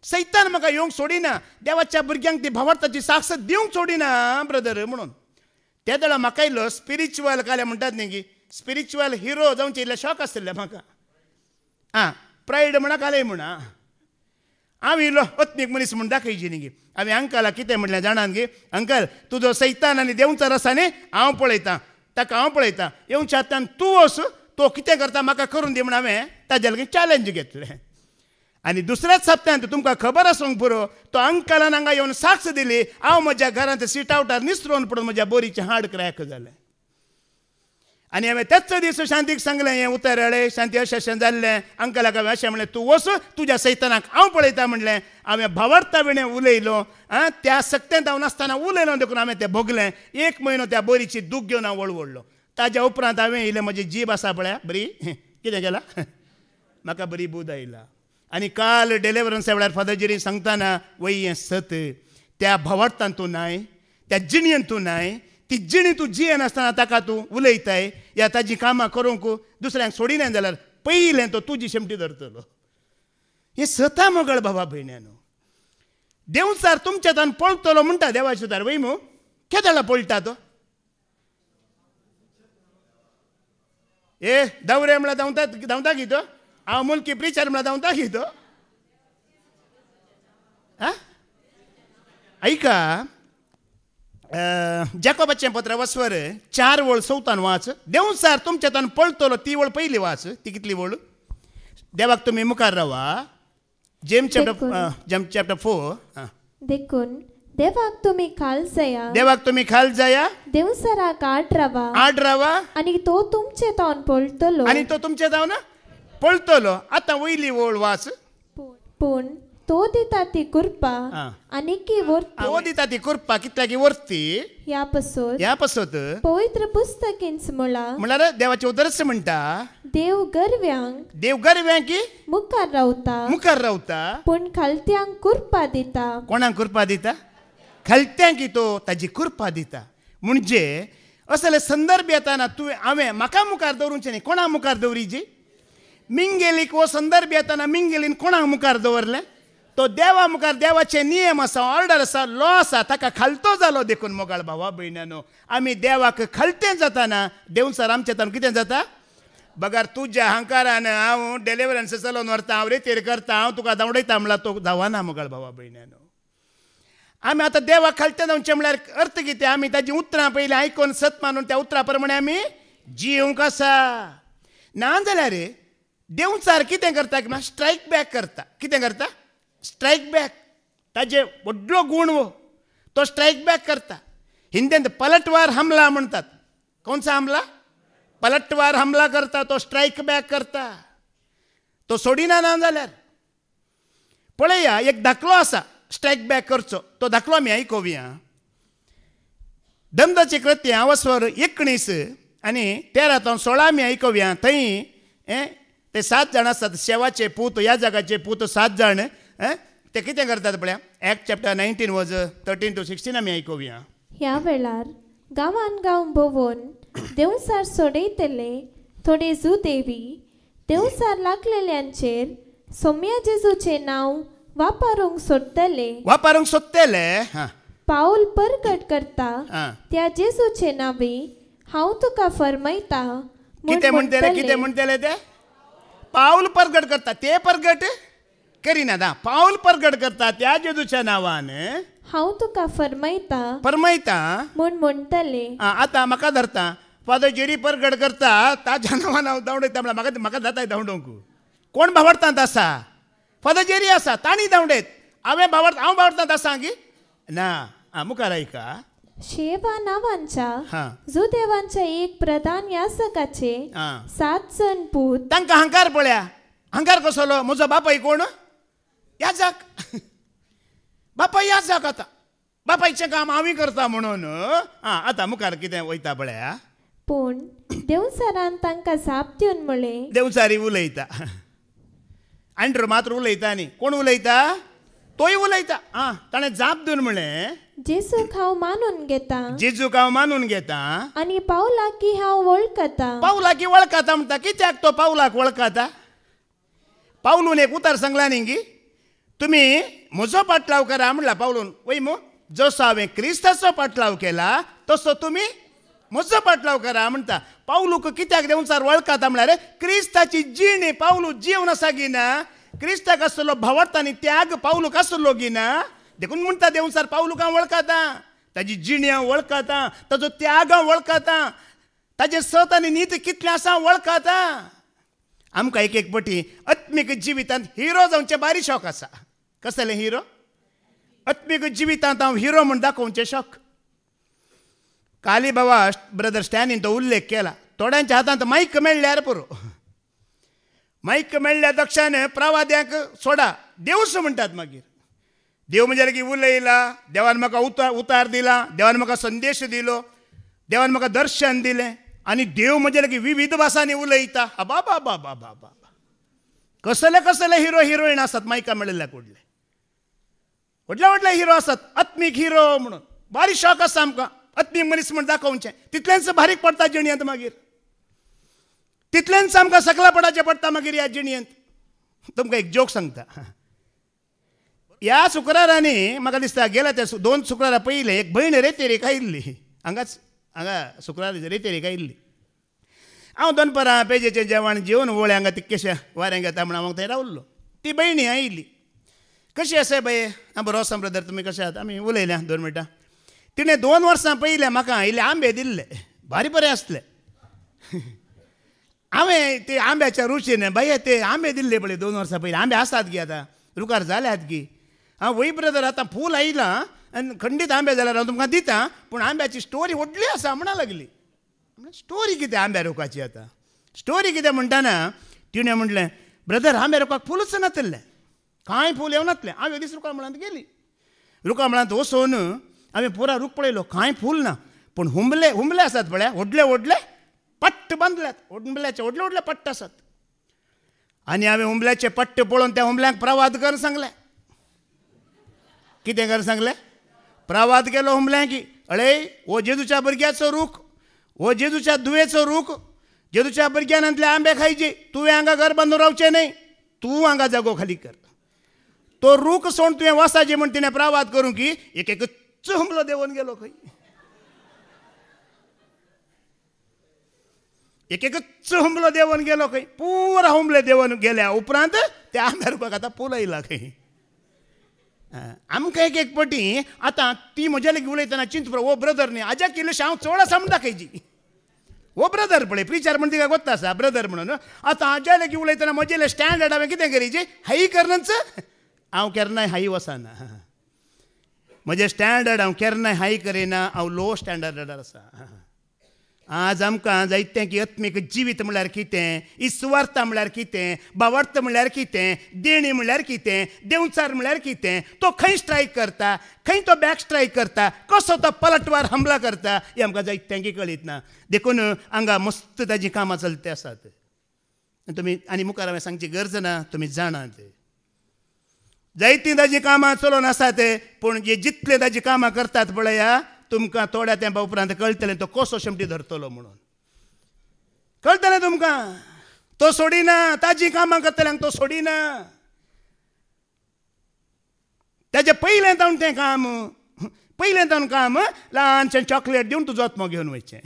S2: सैतान म्हाका येवंक सोडिना देवाच्या भुरग्यांक ती भावार्थाची साक्स दिवंक सोडिना ब्रदर म्हणून. त्या वेळार म्हाका इल्लो स्पिरिच्युअल काले म्हणटात न्ही की स्पिरिच्युअल हिरो जावचे इल्ले शॉक आसले म्हाका. प्रायड म्हणा काले म्हणा हांव इल्लो अत्मीक मनीस म्हूण दाखयची न्ही गे. हांवें अंकलाक कितें म्हणलें जाणात गे अंकल तुजो सैतान आनी देवचार आसा न्ही हांव पळयतां ताका हांव पळयतां येवच्या हातान तूं वच तो कितें करता म्हाका करून दी म्हण हांवें ताज्या लागीं चॅलेंज घेतलें. आनी दुसऱ्याच हप्त्यांत तुमकां खबर आसूंक पुरो तो अंकलान हांगा येवन साक्ष दिली. हांव म्हज्या घरांत सीट आवटार निसरून पडून म्हज्या बोरीचें हाड क्रॅक जालें. आनी हांवें तेच दीस शांतीक सांगलें हें उतर अळे शांती अशें जाल्लें. अंकलाक हांवें अशें म्हणलें तूं वच तुज्या सैतानाक हांव पळयतां म्हणलें. हांवें भावार्था विणें उलयलो त्या सक्तेंत हांव नासतना उलयलो देखून हांवें तें भोगलें. 1 म्हयनो त्या बोरीची दूख घेवन हांव वळवडलो. ताज्या उपरांत हांवें इल्लें म्हजी जीब आसा पळय बरी कितें केलां म्हाका बरी बूद आयला. आनी काल डिलिव्हरन्सा वेळार फादर जेरी सांगताना वय हें सत त्या भावार्थान तूं नाय त्या जिणयेन तूं नाय ती जिणी तूं जियेन आसतना ताका तूं उलयताय या ताजी कामां करूंक दुसऱ्यांक सोडिना जाल्यार पयलें तो तुजी शेमटी धरतलो. हें सता मोगळ भावा भयण्यानो. देंवचार तुमच्या तान पळतलो म्हणटा देवाचे सुदार वय मू केदळा पळटा तो. दवरे म्हळ्यार धांवता की तो. हांव मुल्की प्रिचर म्हळ्यार धांवता की तो. ऐका जॅकोबाचें पत्र वसवर 4:14 वाच. देंवचार तुमच्या तान पळतलो ती वळ पयली वाच. ती कितली वळ. देवाक तुमी मुखार रावा. James chapter 4.
S3: देखून देवाक तुमी खाल जाया.
S2: देवाक तुमी खाल जाया.
S3: देवसराक आड रावा. आनी तो तुमचे तावन पळतलो.
S2: आनी तो तुमचे तावन पळतलो. आतां वयली वळ वाच.
S3: पूण तो दिता ती कृपा आनी की वर्ती.
S2: तो दिता ती कृपा कितल्या की वर्ती.
S3: ह्या
S2: पासत
S3: पवित्र पुस्तकेंच
S2: म्हळ्यार देवाचे उदरस म्हणटा
S3: देव गरव्यांक
S2: की
S3: मुखार रावता पूण खालत्यांक कृपा दिता.
S2: कोणाक कृपा दिता. खालत्यांक तो ताजी कृपा दिता. म्हणजे असले संदर्भ येताना तुवें हांवें म्हाका मुखार दवरूंचें न्ही. कोणाक मुखार दवरीची. मिंगेलीक हो संदर्भ येताना मिंगेलीन कोणाक मुखार दवरलें. तो देवा मुखार देवाचे नियम आसा ऑर्डर आसा लॉ आसा ताका खालतो जालो देखून मोगाळ भावा भयण्यानो. आमी देवाक खालतें जाताना देंवचार आमच्या तान कितें जाता. बगार तुज्या अहंकारान हांव डेलिव्हरन्स चलोवन व्हरता हांव रेतेर करता हांव तुका धांवडयता म्हळ्यार तो जावना मोगाळ भावा भयण्यानो. आमी आतां देवाक खालतें जावचें म्हळ्यार अर्थ कितें. आमी ताजी उतरां पयलीं आयकून सत मानून त्या उतरां प्रमाणे आमी जिवंक आसा. नाजाल्यार देंवचार कितें करता की स्ट्रायक बॅक करता. कितें करता. Strike back. ताजे व्हडलो गुण वो. तो स्ट्रायक बॅक करता. हिंदींत पलटवार हमला म्हणटात. कोणसा हमला. पलटवार हमला करता. तो स्ट्रायक बॅक करता. तो सोडिना ना जाल्यार. पळया एक दाखलो आसा स्ट्रायक बॅक करचो. तो दाखलो आमी आयकोवया. धंदाचे कृत्य वसवर 19 आनी 13-16 आमी आयकोवया. थंय ते 7 जाण आसात शेवाचे पूत. ह्या जगाचे पूत 7 जाण ते कितें करतात पळया. ॲक्ट चॅप्टर 19 वर्स 13 to 16 आमी आयकोवया.
S3: ह्या वेळार गांवान गांव भोंवून देंवचार सोडयतले थोडे जुदेवी देंवचार लागलेल्यांचेर सोम्या जेजूचें नांव वापरूंक सोदतले. पाऊल परगट करता त्या जेजूचे नांवी हांव तुका फरमायता.
S2: कितें म्हणटले ते. पाऊल परगट करता. ते परगट करिना. पाऊल परगट करता त्या जेजूच्या नांवान
S3: हांव तुका फरमायता
S2: म्हूण
S3: म्हणटले.
S2: आतां म्हाका धरता. फादर जेरी परगट करता ताच्या नांवान हांव धांवडयता म्हळ्यार म्हाका जाता धांवडोवंक. कोण भावार्थांत आसा. फादर जेरी आसा तांणी धांवडयत. हांव भावार्थांत आसा की ना. मुखार ऐका.
S3: शेवा नांवांच्या जुदेवांच्या एक प्रधान याजकाचे 7 जण पूत.
S2: तांकां अहंकार पळया. अहंकार कसलो. म्हजो बापाय कोण. याजक. बापाय याजक. आतां बापायचें काम हांव करता म्हणून. आतां मुखार कितें वयता पळया.
S3: पूण देंवचारान तांकां जाप दिवन म्हळें.
S2: देंवचारी उलयता. आंड्रो मात्र उलयता न्ही. कोण उलयता. तोय उलयता. ताणें जाप दिवन म्हळें
S3: जेजूक हांव मानून घेता. आनी पावलाकी हांव वळखता.
S2: म्हणटा. कित्याक तो पावलाक वळखता. पावलून एक उतार सांगला न्ही की तुमी म्हजो पाटलाव करा म्हणला पावलून. वय मू जसो हांवें क्रिस्ताचो पाटलाव केला तसो तुमी म्हजो पाटलाव करा म्हणटा. पावलूक कित्याक देंवचार वळखता म्हळ्यार क्रिस्ताची जीण पावलू जीवन आसा की ना. क्रिस्ताक आसलो भावार्थ आनी त्याग पावलूक आसलो की ना. देखून म्हणटा देंवचार पावलूक हांव वळखता. ताजी जिणी हांव वळखता. ताजो त्याग हांव वळखता. ताजें सत आनी नीत कितलें आसा हांव वळखता. आमकां एक पटी आत्मीक जिवितांत हिरो जावचे बारी शॉक आसा. कसले हिरो. आत्मीक जिवितांत हांव हिरो म्हूण दाखोवचें शॉक. काली बाबा ब्रदर स्टॅनीन तो उल्लेख केला. थोड्यांच्या हातांत मायक मेळ्ळ्यार पुरो. मायक मेळ्ळ्या दक्षान प्रवाद्यांक सोडा. देवच म्हणटात मागीर. देव म्हणजे की उलयला. देवान म्हाका उतार दिला. देवान म्हाका संदेश दिलो. देवान म्हाका दर्शन दिलें. आनी देव म्हणजे की विविध भासांनी उलयता. बाबा बाबा बाबा कसले हिरो हिरोईन आसात मायका मेळिल्ल्या व्हडले हिरो आसात. आत्मीक हिरो म्हणून बारी शॉक आसा आमकां. अत्नी मनीस म्हण दाखोवचें तितलेंच बारीक पडटा जिणयंत मागीर तितलेंच आमकां सकला पडचें पडटा मागीर ह्या जिणयंत तुमकां एक जोक सांगता ह्या शुक्रारांनी म्हाका दिसता गेल्या त्या 2 शुक्रारा पयलीं एक भयण रेतेरेक आयिल्ली हांगा शुक्रार रेतेरेक आयिल्ली हांव दनपारां पेजेचें जेवण जेवन वळे हांगा ती केशा वाऱ्यां घेता म्हणून हांव थंय रावल्लो ती भयणी आयिल्ली कशी आसा बाये हां बरो आसा ब्रदर तुमी कशे आहात आमी उलयल्या 2 मिनटां तिणें 2 वर्सां पयलीं म्हाका इल्ले आंबे दिल्ले भारी बरे आसले हांवें ते आंब्याच्या रुचीन बाये ते आंबे दिल्ले पळय 2 वर्सां पयलीं आंबे आसात गी आतां रुकार जाल्यात गी हां वय ब्रदर आतां फूल आयलां आनी खंडीत आंबे जाल्यार हांव तुमकां दितां पूण आंब्याची स्टोरी व्हडली आसा म्हणा लागली स्टोरी कितें आंब्या रोवपाची आतां स्टोरी कितें म्हणटाना तिणें म्हटलें ब्रदर आंबे रोवपाक फुलूच नासलें कांय फूल येवनासलें हांवें दीस रुका म्हणांत गेली रुका म्हणांत वचून हांवें पुरा रूख पळयलो कांय फूल ना पूण हुंबले आसात पळय व्हडले पट्ट बांदल्यात हुंबल्याचे व्हडले पट्ट आसात आनी हांवें हुंबल्याचे पट्ट पळोवन त्या हुंबल्यांक प्रवाद कर सांगलें कितें कर सांगलें प्रवाद केलो हुंबल्यांक अळे हो जेजूच्या भुरग्याचो रूख हो जेजूच्या दुवेचो रूख जेजूच्या भुरग्यान आंबे खायचे तुवें हांगा घर बांदून रावचें न्हय तूं हांगा जागो खाली कर तो रूख सोड तुवें वसाचें म्हण तिणें प्रवाद करूं की एकच हुंबलो देंवन गेलो खंय एकच हुंबलो देंवन गेलो खंय पुरा हुंबले देंवन गेल्या उपरांत त्या आंब्या रुखाक आतां फूल आयला खंय आमकां एक पटी आतां ती म्हज्या लागीं उलयतना चिंत पळय ओ ब्रदर न्ही हाज्या केल्लेशें हांव चड आसा म्हण दाखयची ओ ब्रदर पळय प्रिचार म्हण तिका गोत्ता आसा ब्रदर म्हणून आतां हाज्या लागीं उलयतना म्हजें स्टँडर्ड हांवें कितें करीचें हाई करनच हांव केन्नाय हाई वचना म्हजें स्टँडर्ड हांव केन्नाय हाई करिना हांव लो स्टँडर्डार आसा आज आमकां जायतें की आत्मीक जिवीत म्हळ्यार कितें इस्वार्थ म्हळ्यार कितें भावार्थ म्हळ्यार कितें देणी म्हळ्यार कितें देंवचार म्हळ्यार कितें तो खंय स्ट्रायक करता खंय तो बॅक स्ट्रायक करता कसो तो पलटवार हमला करता हें आमकां जायतें की कळीत ना देखून हांगा मस्त ताजीं कामां चलते आसात तुमी आनी मुखार हांवें सांगची गरज ना तुमी जाणात जायतीं ताजीं कामां चलोवन आसात पूण जे जितले ताजीं कामां करतात पळय तुमकां थोड्या तेंपा उपरांत कळटलें तो कसो शेमटी धरतलो म्हणून कळटलें तुमकां तो सोडिना ताजीं कामां करतल्यांक तो सोडिना ताजें पयलें जावन तें काम ल्हानशें चॉकलेट दिवन तुजो आत्मो घेवन वयचें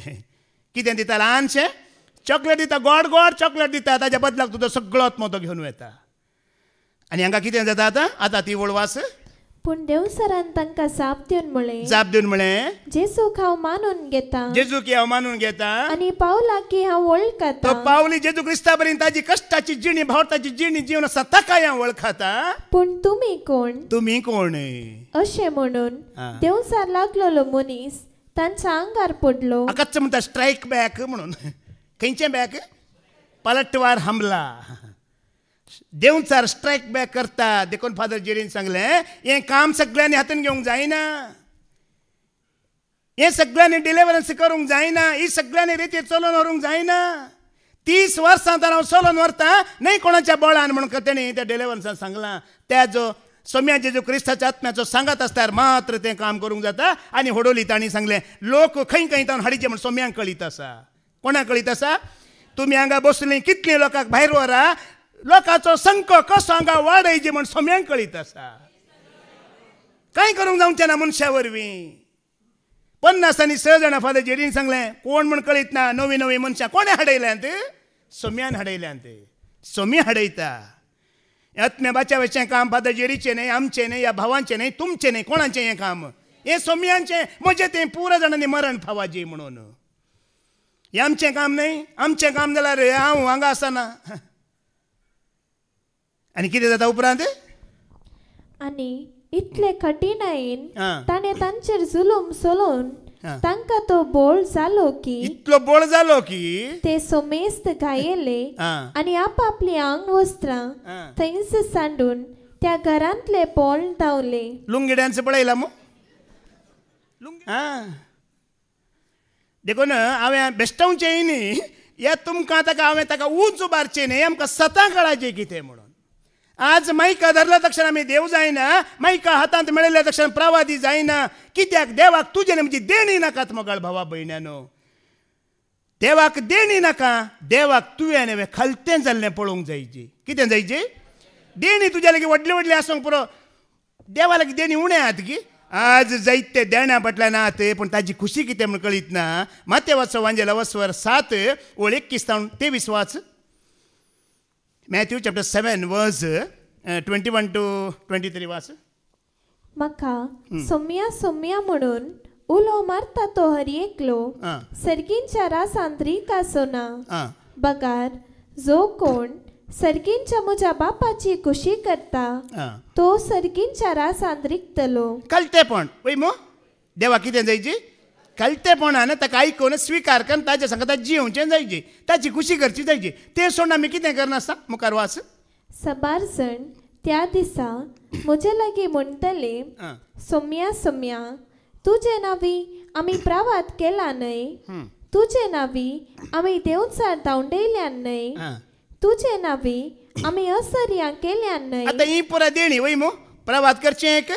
S2: कितें दिता ल्हानशें चॉकलेट दिता गोड चॉकलेट दिता ताज्या बदलाक तुजो सगळो आत्मो तो घेवन वता आनी हांगा कितें जाता आतां ती वळवास
S3: पूण देव सरान तांकां जाप दिवन म्हळें
S2: जेजूक
S3: हांव मानून
S2: घेता
S3: आनी पावला की हांव वळखता
S2: तो पावली जेजू क्रिस्ता बरी ताजी कश्टाची जिणी भावताची जिणी जीवन आसा ताकाय हांव वळखता
S3: पूण तुमी कोण अशें म्हणून देव सर लागलेलो मनीस तांच्या आंगार पडलो
S2: कच्च म्हणटा स्ट्रायक बॅक म्हणून खंयचें बॅक पलटवार हमला देंवचार स्ट्रायक बॅक करता देखून फादर जेरीन सांगलें हें काम सगळ्यांनी हातान घेवंक जायना हें सगळ्यांनी डिलिव्हरन्स करूंक जायना ही सगळ्यांनी रितीन चलोवन व्हरूंक जायना 30 वर्सां तर हांव चलोवन व्हरता न्हय कोणाच्या बळान म्हणून तेणें त्या डिलिव्हरन्सान सांगलां त्या जो सोम्या जेजू क्रिस्ताच्या आत्म्याचो सांगात आसल्यार मात्र तें काम करूंक जाता आनी होडोली तांणी सांगलें लोक खंय खंय तावन हाडीचे म्हण सोम्यांक कळीत आसा कोणाक कळीत आसा तुमी हांगा बसलीं कितलीं लोकांक भायर व्हरा लोकांचो संख्य कसो हांगा वाडयचे म्हण सोम्यांक कळीत आसा कांय करूंक जावचें ना मनशा वरवीं 50 आनी 6 जाणां फादर जेरीन सांगलें कोण म्हण कळीत ना नवीं मनशां कोणें हाडयल्यांत सोम्यान हाडयल्यांत सोमी हाडयता आत्म्या बाच्यावेचें काम फादर जेरीचें न्हय आमचें न्हय ह्या भावांचें न्हय तुमचें न्हय कोणाचें हें काम हें सोम्यांचें म्हजें तें पुरो जाणांनी मरण फावाजी म्हणून हें आमचें काम न्हय आमचें काम जाल्यार हांव हांगा आसना आनी कितें जाता उपरांत
S3: आनी इतले कठीणायेन ताणें तांचेर जुलूम चलोवन तांकां तो बोळ जालो की
S2: इतलो बोळ जालो की
S3: ते सोमेस्त घायेले आनी आपापली आंग वस्त्रां थंयच सांडून त्या घरांतले पोळण धांवले
S2: लुंगी डान्स पळयला मो देखून हांवें बेश्टावचें न्ही ह्या तुमकां ताका हांवें ताका उंच उबारचें न्ही आमकां सतां कळाचें कितें म्हणून आज मायका धरल्या तक्षण आम्ही देव जायना, मायका हातांत मिळाल्या तक्षण प्रवादी जायना. कित्याक देवाक तुझे म्हणजे देणी नाकात मोगाळ भावा भयण्यानो. देवाक देणी नाका, देवाक तुवें नवे खालतें जाल्लें पळोवंक जायची. कितें जायची? देणी तुज्या लागीं व्हडली व्हडली आसूंक पुरो, देवा लागीं देणी उणें आहात की. आज जायते देण्या फाटल्यान आहात, पूण ताजी खुशी कितें म्हूण कळीत ना. माथ्या वाचो वांजेला वसवर 7 ओळ 21-23 वाच. मॅथ्यू चॅप्टर 7 वर्स 21 to 23 वाच.
S3: म्हाका सोम्या सोम्या म्हणून उलो मारता तो हरी एकलो सर्गींच्या रासांत्रीक आसोना. बगार जो कोण सर्गींच्या म्हज्या बापाची खुशी करता तो सर्गींच्या रासांत रिकतलो.
S2: कळतेपण वय मो देवा कितें जायची? कळतेपणान ताका आयकून स्विकार करून ताच्या सांगता जिवचें जायचें, ताची खुशी करची जायची. ते सोडून आमी कितें करनासता? मुखार वाच.
S3: सबार जण त्या दिसा म्हजे लागीं म्हणटले, सोम्या सोम्या तुजे नावी आमी प्रावात केला न्हय, तुजे नावी आमी देंवचार धांवडयल्यान न्हय, तुजे नावी आमी असर्यां केल्यान न्हय.
S2: आतां ही पुरा देणी वय मो. प्रवात करचें एक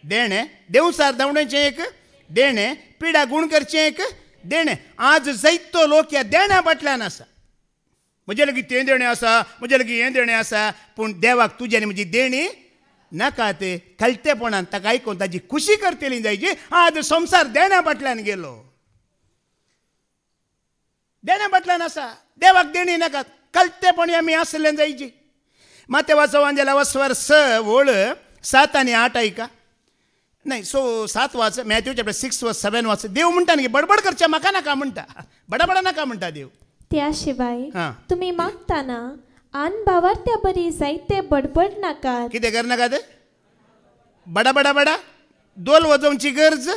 S2: देणें, देंवचार धांवडायचें एक देणें, पिडा गुण करचें एक देणें. आज जायतो लोक ह्या देण्या फाटल्यान आसा. म्हजे लागीं तें देणें आसा, म्हजे लागीं हें देणें आसा, पूण देवाक तुज्यानी म्हजी देणी नाका. ते कळतेपणान ताका आयकून ताजी खुशी करतली जायची. आज संवसार देण्या फाटल्यान गेलो, देण्या फाटल्यान आसा. देवाक देणी नाकात, कळतेपणी आमी आसलें जायची. माथ्या वाचो वांजेला वसवर 6 ओळ 7 आनी 8 ऐका. नाही 7 वाच. मॅथ्यू चॅप्टर 6 वर्स 7 वाच. देव म्हणटा न्ही बडबड करचें म्हाका नाका म्हणटा, बडाबडा नाका म्हणटा देव.
S3: त्या शिवाय तुमी मागताना आन भावार्थ्या बरी जायते बडबड नाकात.
S2: कितें करनाकात? बडा बडा दोल वजोवची गरज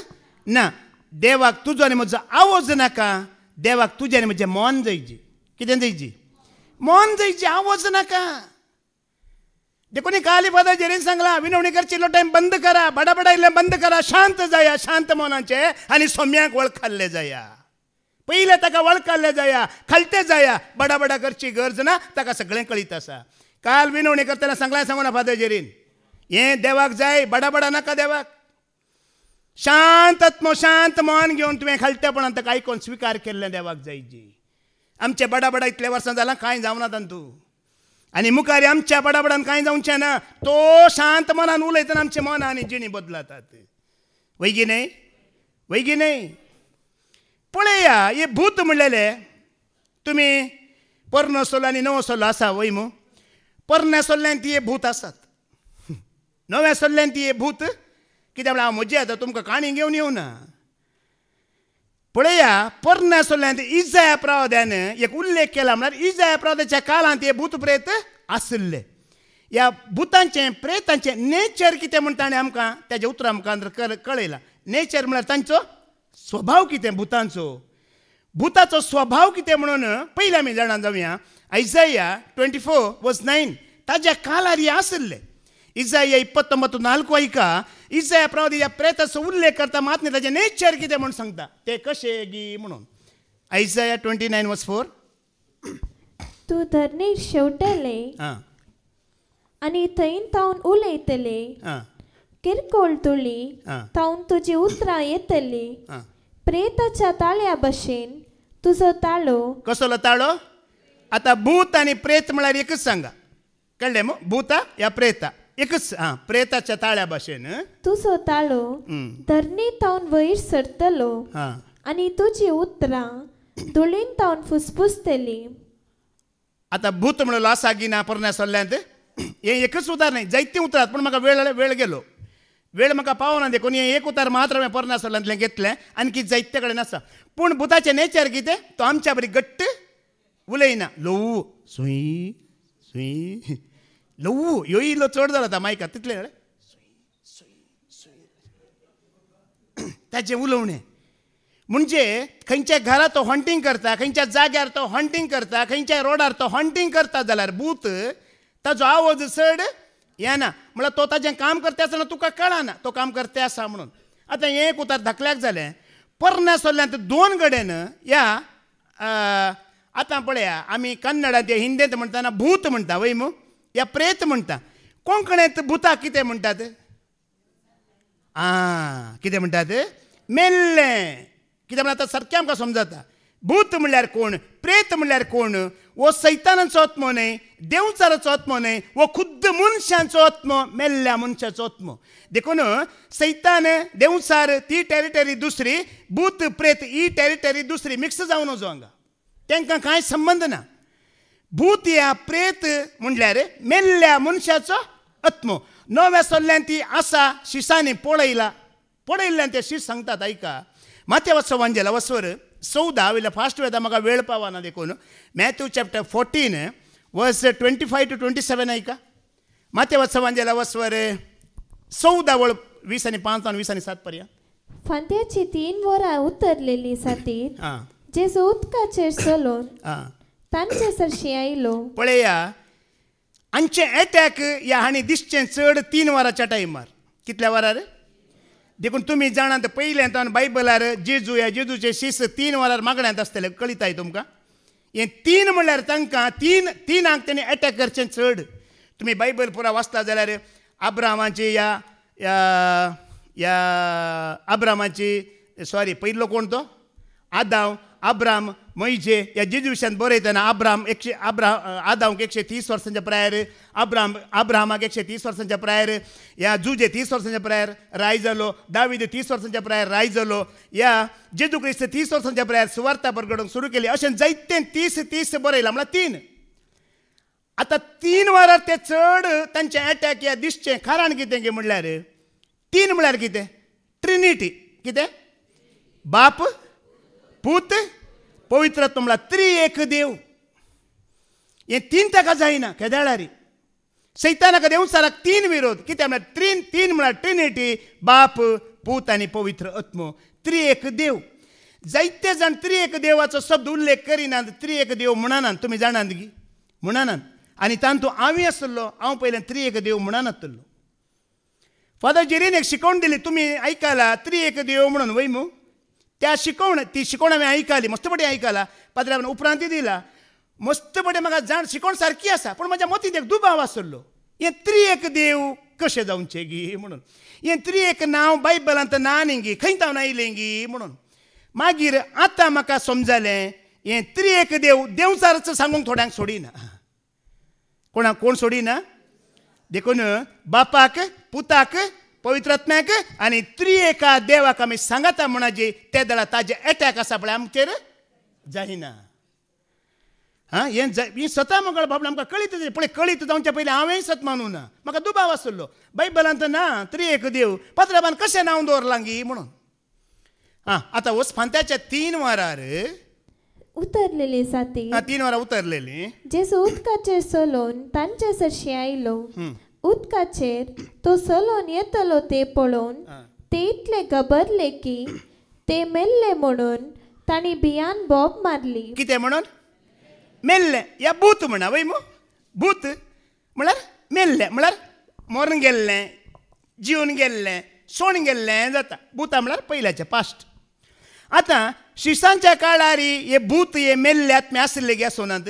S2: ना. देवाक तुजो आनी म्हजो आवाज नाका, देवाक तुजें आनी म्हजें मन जायची. कितें जायची? मन जायची, आवाज नाका. देखून काली फादर जेरीन सांगला, विनवणी करची इल्लो टायम बंद करा, बडा इल्लें बंद करा, शांत जाया, शांत मनाचे आनी सोम्याक वळखाल्ले जाया. पयले ताका वळखाल्ले जाया, खालते जाया. बडा करची गरज ना, ताका सगळें कळीत आसा. काल विनवणी करतना सांगू ना फादर जेरीन, हें देवाक जाय, बडा नाका देवाक. शांत आत्मो, शांत मन घेवन तुवें खालतेपणान ताका आयकून स्विकार केल्लें देवाक जायची. आमचे बडा इतले वर्सां जालां, कांय जावना तांतू. आनी मुखार आमच्या बडाबडान कांय जावचें ना. तो शांत मनान उलयतना आमचे मन आनी जिणी बदलातात. वैगी न्हय, वैगी न्हय. पळया, हे भूत म्हणलेले तुमी पोरनो सोलो आनी नवो सोलो आसा वय मू. पोरण्या सोल्ल्यान ती हे भूत आसात, नव्या सोल्ल्यान ती हे भूत. कित्याक हांव म्हजी आतां तुमकां काणी घेवन येवना. पळया, पोरण्या सोल्ल्यान इजाया प्रवाद्यान एक उल्लेख केला. म्हळ्यार इजाया प्रवादाच्या काळांत हे भूत प्रेत आसले. ह्या भुतांचें प्रेतांचें नेचर कितें म्हण ताणें आमकां तेजें उतर आमकां कळयलां. नेचर म्हळ्यार तांचो स्वभाव कितें भुतांचो, भुताचो स्वभाव कितें म्हणून पयलीं आमी जाणा जावया. इजाया 24 वर्स 9 ताज्या काळार हे आसले. इजाया 29:4 ऐका. इजाया प्रवादी ह्या प्रेताचो उल्लेख करता, मात न्ही ताजें नेचर कितें म्हूण सांगता ते कशें गी म्हणून. इजाया 29 वर्स 4.
S3: तूं धरणीर शेवटले आनी थंय तावन उलयतले, किरकोळ तुळी तावन तुजी उतरां येतली. प्रेताच्या ताळ्या भशेन तुजो ताळो. कसलो ताळो? आतां भूत आनी प्रेत म्हळ्यार एकच सांगा, कळ्ळें मो? भूता या प्रेता एकच. प्रेताच्या ताळ्या भाशेन तुजो ताळो धरणी तावन वयर सरतलो आनी तुजी उतरां धुळीन तावन फुसफुसतली.
S2: आतां भूत म्हणलो आसा की ना पोरण्या सोल्ल्यांत? हें एकच उतार न्हय, जायतीं उतरात, पूण म्हाका वेळ गेलो, वेळ म्हाका पावना. देखून हें एक उतार मात्र हांवें पोरण्या सोल्ल्यांतलें घेतलें, आनी जायते कडेन आसा. पूण भुताचें नेचर कितें? तो आमच्या बरी घट्ट उलयना, ल्हवू सुई सुई ल्हवू. ह्यो इल्लो चड जालो आतां मायका तितलें ताचें उलोवणें. म्हणजे खंयच्या घरा तो हंटींग करता, खंयच्या जाग्यार तो हंटींग करता, खंयच्या रोडार तो हंटींग करता जाल्यार भूत ताजो आवाज चड येना. म्हळ्यार तो ताजें काम करता आसतना तुका कळना तो काम करता आसा म्हणून. आतां हें एक उतार धाकल्याक जालें. पोरण्या सोल्ल्यांत 2 कडेन ह्या आतां पळया, आमी कन्नडांत हिंदींत म्हणटाना भूत म्हणटा वय मू, या प्रेत म्हणटा. कोंकणीत भुताक कितें म्हणटात? कितें म्हणटात? मेल्लें. कितें म्हणटा सारकें आमकां समजता. भूत म्हणल्यार कोण? प्रेत म्हणल्यार कोण? वो सैतानाचो आत्मो न्हय, देवचाराचो आत्मो न्हय, वो खुद्द मनशांचो आत्मो, मेल्ल्या मनशाचो आत्मो. देखून सैतान, देवचार ती टेरिटरी दुसरी, भूत प्रेत ही टेरिटरी दुसरी, मिक्स जावन वचो हांगा. तांकां कांय संबंद ना. भूत या प्रेत म्हणल्यार मेल्ल्या मनशाचो आत्मो. नव्या सोल्ल्यान ती आसा शिसांनी पळयल्ल्यान ते शीस सांगतात. ऐका, माथ्या वाचोवांजेला वसवर 14 वयल्या फास्ट वेता म्हाका वेळ पावना. देखून मॅथ्यू चॅप्टर 14 वर्स 25 to 27 ऐका. माथ्या वाचोवांजेला वसवर 14 वळ 20 आणि 5 आणि 20 आणि 7 पर्यंत.
S3: फांत्याची 3 वरां उतरलेली सातीर जेजू उदकाचेर चलोन तांचे सरशी आयलो.
S2: पळया, हांचे एटॅक ह्या हांणी दिसचें चड 3 वरांच्या टायमार. कितल्या वरार? देखून तुमी जाणात पयल्यांत बायबलार जेजू ह्या जेजूचे शीस 3 वरार मागण्यांत आसतले. कळिताय तुमकां? हे 3 म्हणल्यार तांकां तिनांक तेणी एटॅक करचें चड. तुमी बायबल पुरा वाचता जाल्यार अब्रामाची पयलो कोण तो? आदाम, अब्राम, मोइजे. ह्या जेजू विशयान बरयतना आदामक 130 वर्सांच्या प्रायर, अब्राहमाक 130 वर्सांच्या प्रायर, ह्या जुजे 30 वर्सांच्या प्रायर राय जालो, दावीद 30 वर्सांच्या प्रायर राय जालो, ह्या जेजू क्रिस्त 30 वर्सांच्या प्रायर सुवार्ता बरगडूंक सुरू केली. अशें जायतें 30 बरयलां म्हळ्यार 3. आतां 3 वरार ते चड तांचें एटॅक ह्या दिसचें कारण कितें गे म्हणल्यार 3 म्हणल्यार कितें? ट्रिनिटी. कितें? बाप, पूत, पवित्र आत्मा म्हणल्यार त्रिएक देव. हे 3 ताका जायना केदाळारी. सैतानाक देवचाराक 3 विरोध. कित्याक म्हळ्यार 3 म्हळ्यार ट्रिनिटी, बाप, पूत आनी पवित्र आत्मो, त्रिएक देव. जायते जाण त्रिएक देवाचो शब्द उल्लेख करिनात, त्रिएक देव म्हणनात. तुमी जाणात गी? म्हणनात. आनी तांतूं हांवूय आसलो, हांव पयलें त्रिएक देव म्हणनासलो. फादर जेरीन एक शिकवण दिली, तुमी आयकला त्रिएक देव म्हणून वय मू. ती शिकवण हांवें आयकली, मस्त बरें आयकला. पाद्रान उपरांत दिला, मस्त बरें म्हाका जाण शिकवण सारकी आसा. पूण म्हज्या मतींत एक दुबाव आसलो, हें त्रिएक देव कशें जावचें गी म्हणून. हें त्रिएक नांव बायबलांत ना न्ही गी, खंय तावन आयलें गी म्हणून. मागीर आतां म्हाका समजलें, हें त्रिएक देव देवचाराचो सांगूंक थोड्यांक सोडिना. कोणाक कोण सोडिना? देखून बापाक, पुताक, पवित्र आत्म्याक आनी त्रिएका देवाक आमी सांगता म्हणा ते दळा ताजे एटॅक आसा पळय आमचेर जायना. हें स्वता म्हाका बाबा आमकां कळीत पळय. कळीत जावच्या पयलीं हांवें सत मानूं ना. म्हाका दुबाव आसलो. बायबलांत ना त्रिएक देव, पात्राबान कशें नांव दवरलां गी म्हणून. आतां वचफांत्याच्या 3 वरार
S3: उतरलेली सातीर
S2: 3 वरां उतरलेली
S3: जेजू उदकाचेर चलोन तांचे सरशी आयलो. उदकाचेर तो चलोन येतलो ते पळोवन ते इतले घबरले की ते मेल्ले म्हणून तांणी भियान बोब मारली.
S2: कितें म्हणून? मेल्ले. या भूत म्हणा वय मू. भूत म्हळ्यार मेल्ले म्हळ्यार मरून गेल्लें, जिवन गेल्लें, सोण गेल्लें जाता. भूतां म्हळ्यार पयल्याचें पास्ट. आतां शिसांच्या काळार हे भूत हे मेल्ले आत्मे आसले गे सोनांत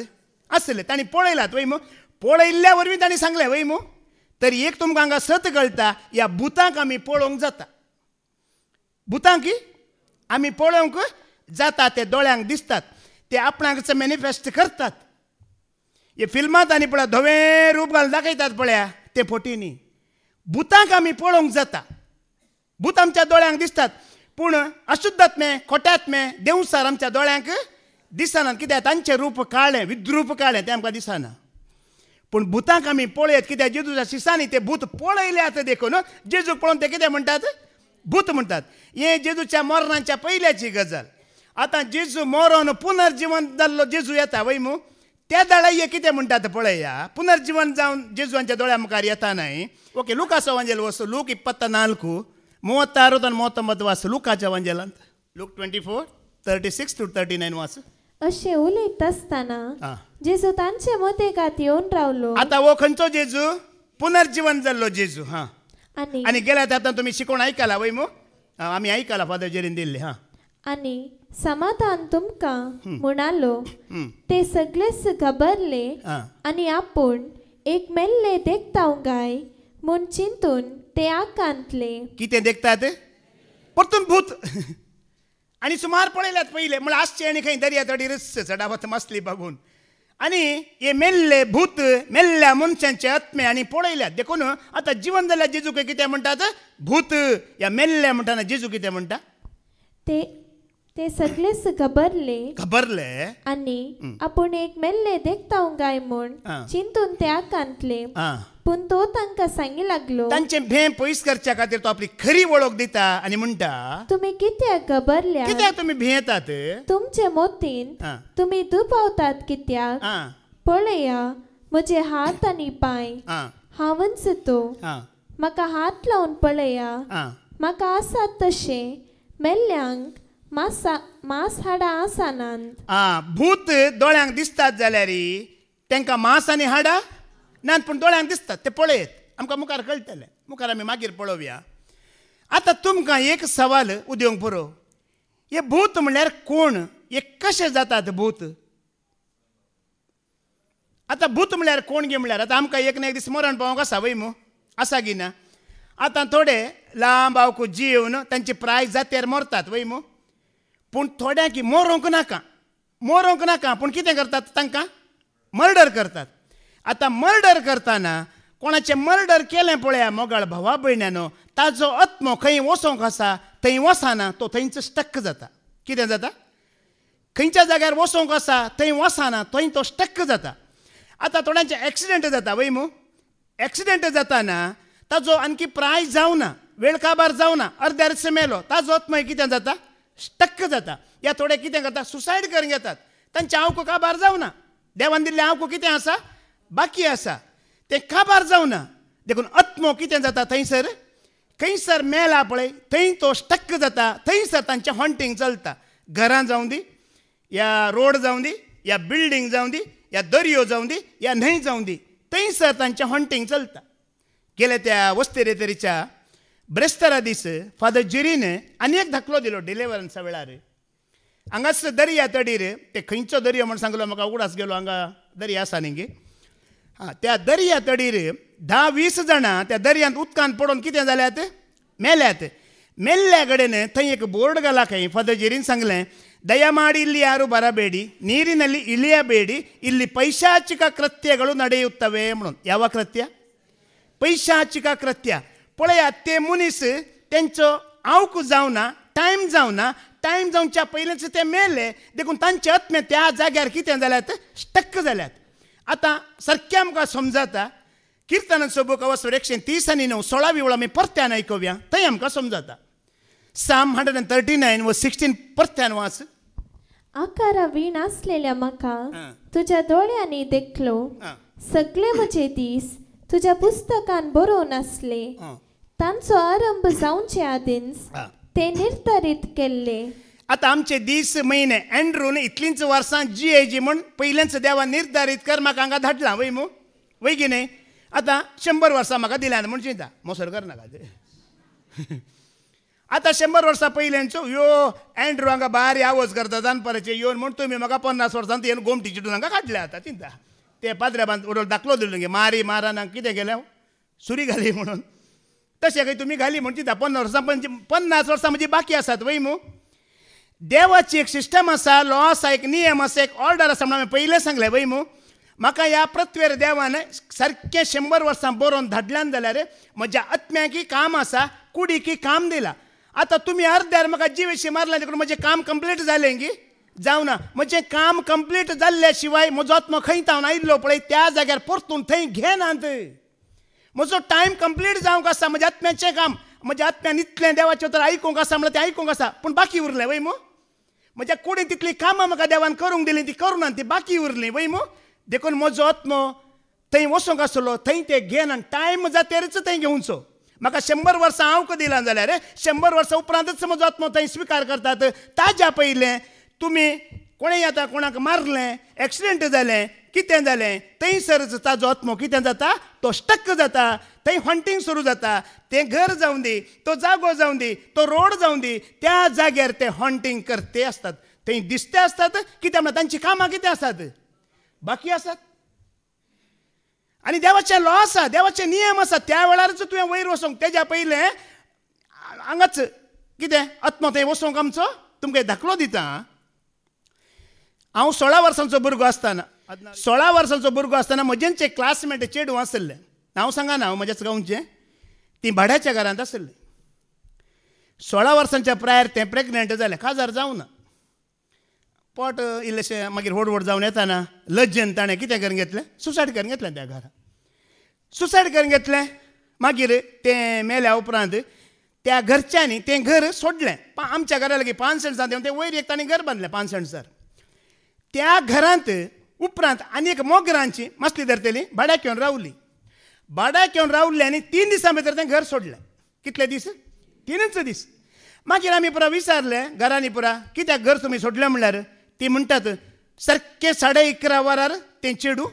S2: आसले. तांणी पळयलात वय मू. पळयल्ल्या वरवीं तांणी सांगलें वय मू. तरी एक तुमकां हांगा सत कळटा, ह्या भुतांक आमी पळोवंक जाता. भुतांक आमी पळोवंक जाता. ते दोळ्यांक दिसतात, ते आपणाक मॅनिफेस्ट करतात. हे फिल्मांत आनी पळय धवें रूप घालून दाखयतात पळया ते फोटींनी. भुतांक आमी पळोवंक जाता. भूत आमच्या दोळ्यांक दिसतात. पूण अशुद्धात्मे, खोट्यात्मे, देवसार आमच्या दोळ्यांक दिसनात. कित्याक तांचें रूप काळें, विद्रूप काळें, तें आमकां दिसना. पूण भुतांक आमी पळयत. कित्याक जेजूच्या शिसांनी ते भूत पळयल्यात. देखून जेजूक पळोवन ते कितें म्हणटात? भूत म्हणटात. हें जेजूच्या मरणाच्या पयल्याची गजाल. आतां जेजू मरोन पुनर्जीवन जाल्लो जेजू येता वय मू. त्या दाळा हे कितें म्हणटात पळया. पुनर्जीवन जावन जेजूच्या दोळ्या मुखार येता न्हय. ओके, लुकाचो वांजेल वचो. लूक 24, 36 आनी 39 वाच लुकाच्या वांजेलांत. लूक 24, 36 to 39 वाच.
S3: अशें उलयत आसतना जेजू तांचे मदेगांत येवन रावलो.
S2: आतां हो खंयचो जेजू? पुनर्जीवन जाल्लो जेजू. आनी गेल्यात आतां तुमी शिकोवन आयकला वय मू. आमी आयकला फादर जेरीन दिल्ले.
S3: आनी समाधान तुमकां म्हणालो. ते सगळेच घबरले आनी आपूण एक मेल्ले देखताव गाय म्हूण चिंतून ते आकांतले.
S2: कितें देखतात परतून भूत आणि सुमार पळयल्यात पहिले म्हळ्यार आसचे आनी खंय दर्या तडीरच चढावत मसली बघून आणि हे मेल्ले भूत मेल्ल्या मनशांचे आत्मे आणि पळयल्यात देखून आतां जिवन जाल्यार जेजू कितें म्हणटात भूत या मेल्ल्या म्हणटाना जेजू कितें म्हणटा
S3: ते सगळेच घबरले आणि आपण एक मेल्ले देखताव गाय म्हूण चिंतून ते आकांतले. पूण तो तांकां सांगी लागलो
S2: तांचे भें पयस करच्या खातीर तो आपली खरी वळख दिता आनी म्हणटा
S3: तुमी कित्याक घबरल्या
S2: कित्याक तुमी भियेतात
S3: तुमचे मोतीन तुमी दुबावतात कित्याक पळया म्हजे हात आनी पांय हांवच तो म्हाका हात लावन पळया म्हाका आसात तशे मेल्ल्यांक मांस हाडां आसानात.
S2: भूत दोळ्यांक दिसतात जाल्यार तांकां मांस आनी हाडां ना पूण दोळ्यांक दिसतात ते पळयत आमकां मुखार कळटलें मुखार आमी मागीर पळोवया. आतां तुमकां एक सवाल उदोवंक पुरो हे भूत म्हणल्यार कोण हे कशें जातात भूत. आतां भूत म्हणल्यार कोण गे म्हणल्यार आतां आमकां एक ना एक दीस मरण पावोंक आसा वय मू आसा की ना. आतां थोडे लांब आवकू जीवन तांचे प्राय जातेर मरतात वय मू पूण थोड्यांक मरोंक नाका पूण कितें करतात तांकां मर्डर करतात. आतां मर्डर करतना कोणाचें मर्डर केलें पळया मोगाळ भावा भयण्यानो ताजो आत्मो खंय वचोंक आसा थंय वचना तो थंयच स्टक जाता. कितें जाता खंयच्या जाग्यार वचोंक आसा थंय वचना थंय तो स्टक जाता. आतां थोड्यांचे एक्सिडेंट जाता वय मू एक्सिडेंट जाताना ताजो आणकी प्राय जावना वेळ काबार जावना अर्द्यारच मेलो ताजो आत्मो कितें जाता स्टक जाता. या थोडे कितें करता सुसायड करून घेतात तांचे आवको काबार जावना देवान दिल्लें आवको कितें आसा बाकी आसा तें काबार जावना देखून आत्मो कितें जाता थंयसर खंयसर मेला पळय थंय तो स्टक जाता थंयसर तांचें हॉन्टिंग चलता. घरां जावं दी या रोड जावं दी या बिल्डींग जावं दी या दर्यो जावं दी या न्हंय जावं दी थंयसर तांचें हॉन्टिंग चलता. गेल्या त्या वस्तेरेतरीच्या ब्रेस्तारा दीस फादर जेरीन आनी एक धाकलो दिलो डिलिव्हरन्सा वेळार हांगाच दर्या तडीर ते खंयचो दर्यो म्हण सांगलो म्हाका उगडास गेलो हांगा दर्या आसा न्ही त्या दर्या तडीर 10-20 जाणां त्या दर्यांत उदकांत पडोवन कितें जाल्यात मेल्यात. मेल्ल्या कडेन थंय एक बोर्ड घाला खंय फादर जेरीन सांगलें ದಯಮಾಡಿ ಇಲ್ಲಿ ಯಾರು ಬರಬೇಡಿ ನೀರಿನಲ್ಲಿ ಇಳಿಯಬೇಡಿ ಇಲ್ಲಿ ಪೈಶಾಚಿಕ ಕೃತ್ಯಗಳು ನಡೆಯುತ್ತವೆ म्हणून ಯಾವ ಕೃತ್ಯ ಪೈಶಾಚಿಕ ಕೃತ್ಯ पळया ते मनीस तेंचो आवक जावना टायम जावच्या पयलींच ते मेले देखून तांचे आत्मे त्या जाग्यार कितें जाल्यात स्टक जाल्यात. आतां सारकें आमकां समजता किर्तनाचो बूक अवसर 130 16 वेळा आमी परत्यान आयकुया थंय आमकां समजता. Psalm 139:16 परत्यान वाच.
S3: आकारा वीण आसलेल्या म्हाका तुज्या दोळ्यांनी देखलो सगळे म्हजे दीस तुज्या पुस्तकान बरोवन आसले तांचो आरंभ जावचे आदींच ते निर्धारीत केल्ले.
S2: आतां आमचे दीस म्हयने एंड्रून इतलींच वर्सां जी म्हण पयलेंच देवान निर्धारीत कर म्हाका हांगा धाडलां वय मू वय की न्हय. आतां 100 वर्सां म्हाका दिल्यान म्हण चिंता मोसर करनाका ते. आतां 100 वर्सां पयलेंचो यो एंड्रू हांगा भारी आवाज करता दनपाराचे येवन म्हण तुमी म्हाका 50 वर्सांत येवन गोमटी चिटून हांगा काडल्या आतां चिंता ते पाद्र्या बांद उडोवन दाखलो दिलो गे मारी मारान कितें केलें सुरी घाली म्हणून तशें खंय तुमी घाली म्हण चिंता 50 वर्सां म्हणजे बाकी आसात वय मू. देवाची एक सिस्टम आसा लॉ आसा एक नियम आसा एक ऑर्डर आसा म्हणून हांवें पयलें सांगलें वय मू. म्हाका ह्या पृथ्वीर देवान सारकें 100 वर्सां बरोवन धाडल्यान जाल्यार म्हज्या आत्म्याकी काम आसा कुडीकी काम दिलां. आतां तुमी अर्द्यार म्हाका जिवेशी मारला देखून म्हजें काम कंप्लीट जालें गी जावना. म्हजें काम कंप्लीट जाल्ल्या शिवाय म्हजो आत्मो खंय तावन आयिल्लो पळय त्या जाग्यार परतून थंय घेनात. म्हजो टायम कंप्लीट जावंक आसा म्हज्या आत्म्याचें काम म्हज्या आत्म्यान इतलें देवाचें तर आयकूंक आसा म्हणल्यार तें आयकूंक आसा पूण बाकी उरलें वय मू. म्हज्या कुडीन तितलीं कामां म्हाका देवान करूंक दिलीं तीं करूं ना तीं बाकी उरलीं वय मू. देखून म्हजो आत्मो थंय वचोंक आसलो थंय तें घेना टायम जातेरच थंय घेवचो. म्हाका 100 वर्सां हांव दिलां जाल्यार 100 वर्सां उपरांतच म्हजो आत्मो थंय स्विकार करतात. ताज्या पयलें तुमी कोणेंय आतां कोणाक मारलें एक्सिडेंट जालें कितें जालें थंयसरच ताजो आत्मो कितें जाता तो स्टक जाता थंय हॉन्टिंग सुरू जाता. तें घर जावं दी तो जागो जावं दी तो रोड जावं दी त्या जाग्यार ते हॉन्टिंग करते आसतात थंय दिसते आसतात कित्याक म्हणल्यार तांची कामां कितें आसात बाकी आसात. आनी देवाचे लॉ आसा, देवाचे नियम आसा. त्या वेळारच तुवें वयर वचोंक, तेज्या पयलें हांगाच कितें आत्मो थंय वचोंक आमचो तुमकां धाकलो दिता. हांव 16 वर्सांचो भुरगो आसतना 16 वर्सांचो भुरगो आसतना म्हजेंच एक क्लासमेट चेडूं आसलें. हांव सांगाना, हांव म्हज्याच गांवचें. ती भाड्याच्या घरांत आसली. 16 वर्सांच्या प्रायर तें प्रेग्नंट जालें. काजार जावं ना. पोट इल्लेशें मागीर व्हड जावन येताना लज्जन ताणें कितें करून घेतलें, सुसायड करून घेतलें. त्या घरान सुसायड करून घेतलें. मागीर तें मेल्या उपरांत त्या घरच्यांनी तें घर सोडलें. आमच्या घरा लागीं 5 सेंट्सां देवन तें वयर एक ताणें घर बांदलें 5 सेंट्सार. त्या घरांत उपरांत आनी एक मोगरांची मसली धरतली भाड्याक येवन रावली. भाड्याक येवन रावली आनी 3 दिसां भितर तें घर सोडलें. कितले दीस? 3च दीस. मागीर आमी पुरा विचारलें घरांनी पुरा, कित्याक घर तुमी सोडलें म्हणल्यार ती म्हणटात सारकें 11:30 वरार तें चेडूं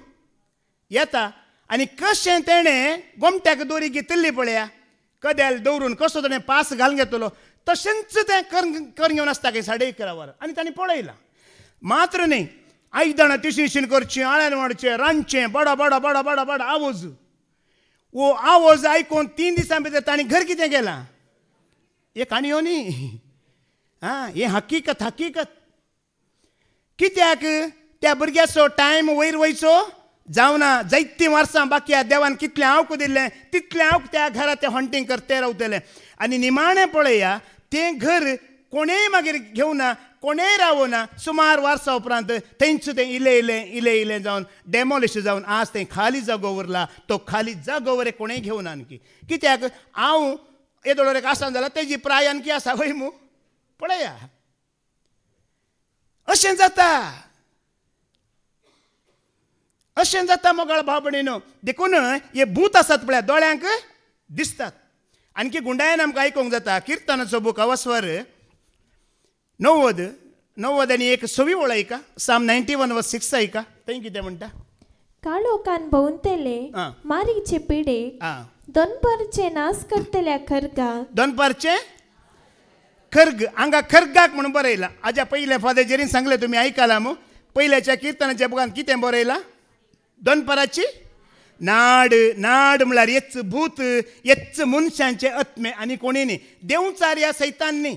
S2: येता. आनी कशें तेणें गोमट्याक दोरी घेतिल्ली पळया, कदेल दवरून कसो ताणें पास घालून घेतलो, तशेंच तें करून घेवन आसता की 11:30 वरार. आनी ताणें पळयलां. मात्र न्ही, आयदनां तिशीं करचीं, आळ्यान वाडचें, रांदचें, बडा बडा बडा बडा बडा आवाज. वो आवाज आयकून 3 दिसां भितर ताणें घर कितें केलां? हे काणयो न्ही, हे हकीकत. कित्याक त्या भुरग्याचो टायम वयर वयचो जावना. जायतीं वर्सां बाकी आहा. देवान कितलें हांवक दिल्लें तितलें हांवक त्या घरा तें हॉन्टींग करते रावतलें. आनी निमाणें पळया, तें घर कोणेय मागीर घेवना, कोणेय रावना. सुमार वर्सां उपरांत थंयच तें इलें जावन डेमोलिश जावन आज तें खाली जागो उरला. तो खाली जागो वरे कोणेय घेवना आणकी. कित्याक हांव येदोळोर एक आसान जाल्यार तेजी प्राय आणकी आसा वय मू. पळया, अशें जाता मोगाळ भाव भयणीनो. देखून हे भूत आसात पळया, दोळ्यांक दिसतात. आणकी गुंडायन आमकां आयकूंक जाता. किर्तनाचो बूक अवस्वर 90 आनी 1 वळयका. साम 91:6 ऐका. थंय कितें म्हणटा?
S3: काळोखान भोंवतले मारीचे पिडेक, दोनपरचे नाश करतल्या खर्गाक.
S2: दोनपरचे खर्ग, हांगा खर्गाक म्हणून बरयलां. हाज्या पयलें फादर जेरीन सांगलें, तुमी आयकलां मू. पयल्याच्या किर्तनाच्या बुकांत कितें बरयलां? दोनपराची नाड. म्हळ्यार येच भूत, येच मनशांचे आत्मे आनी कोणी न्ही. देंवचार या सैतान न्ही.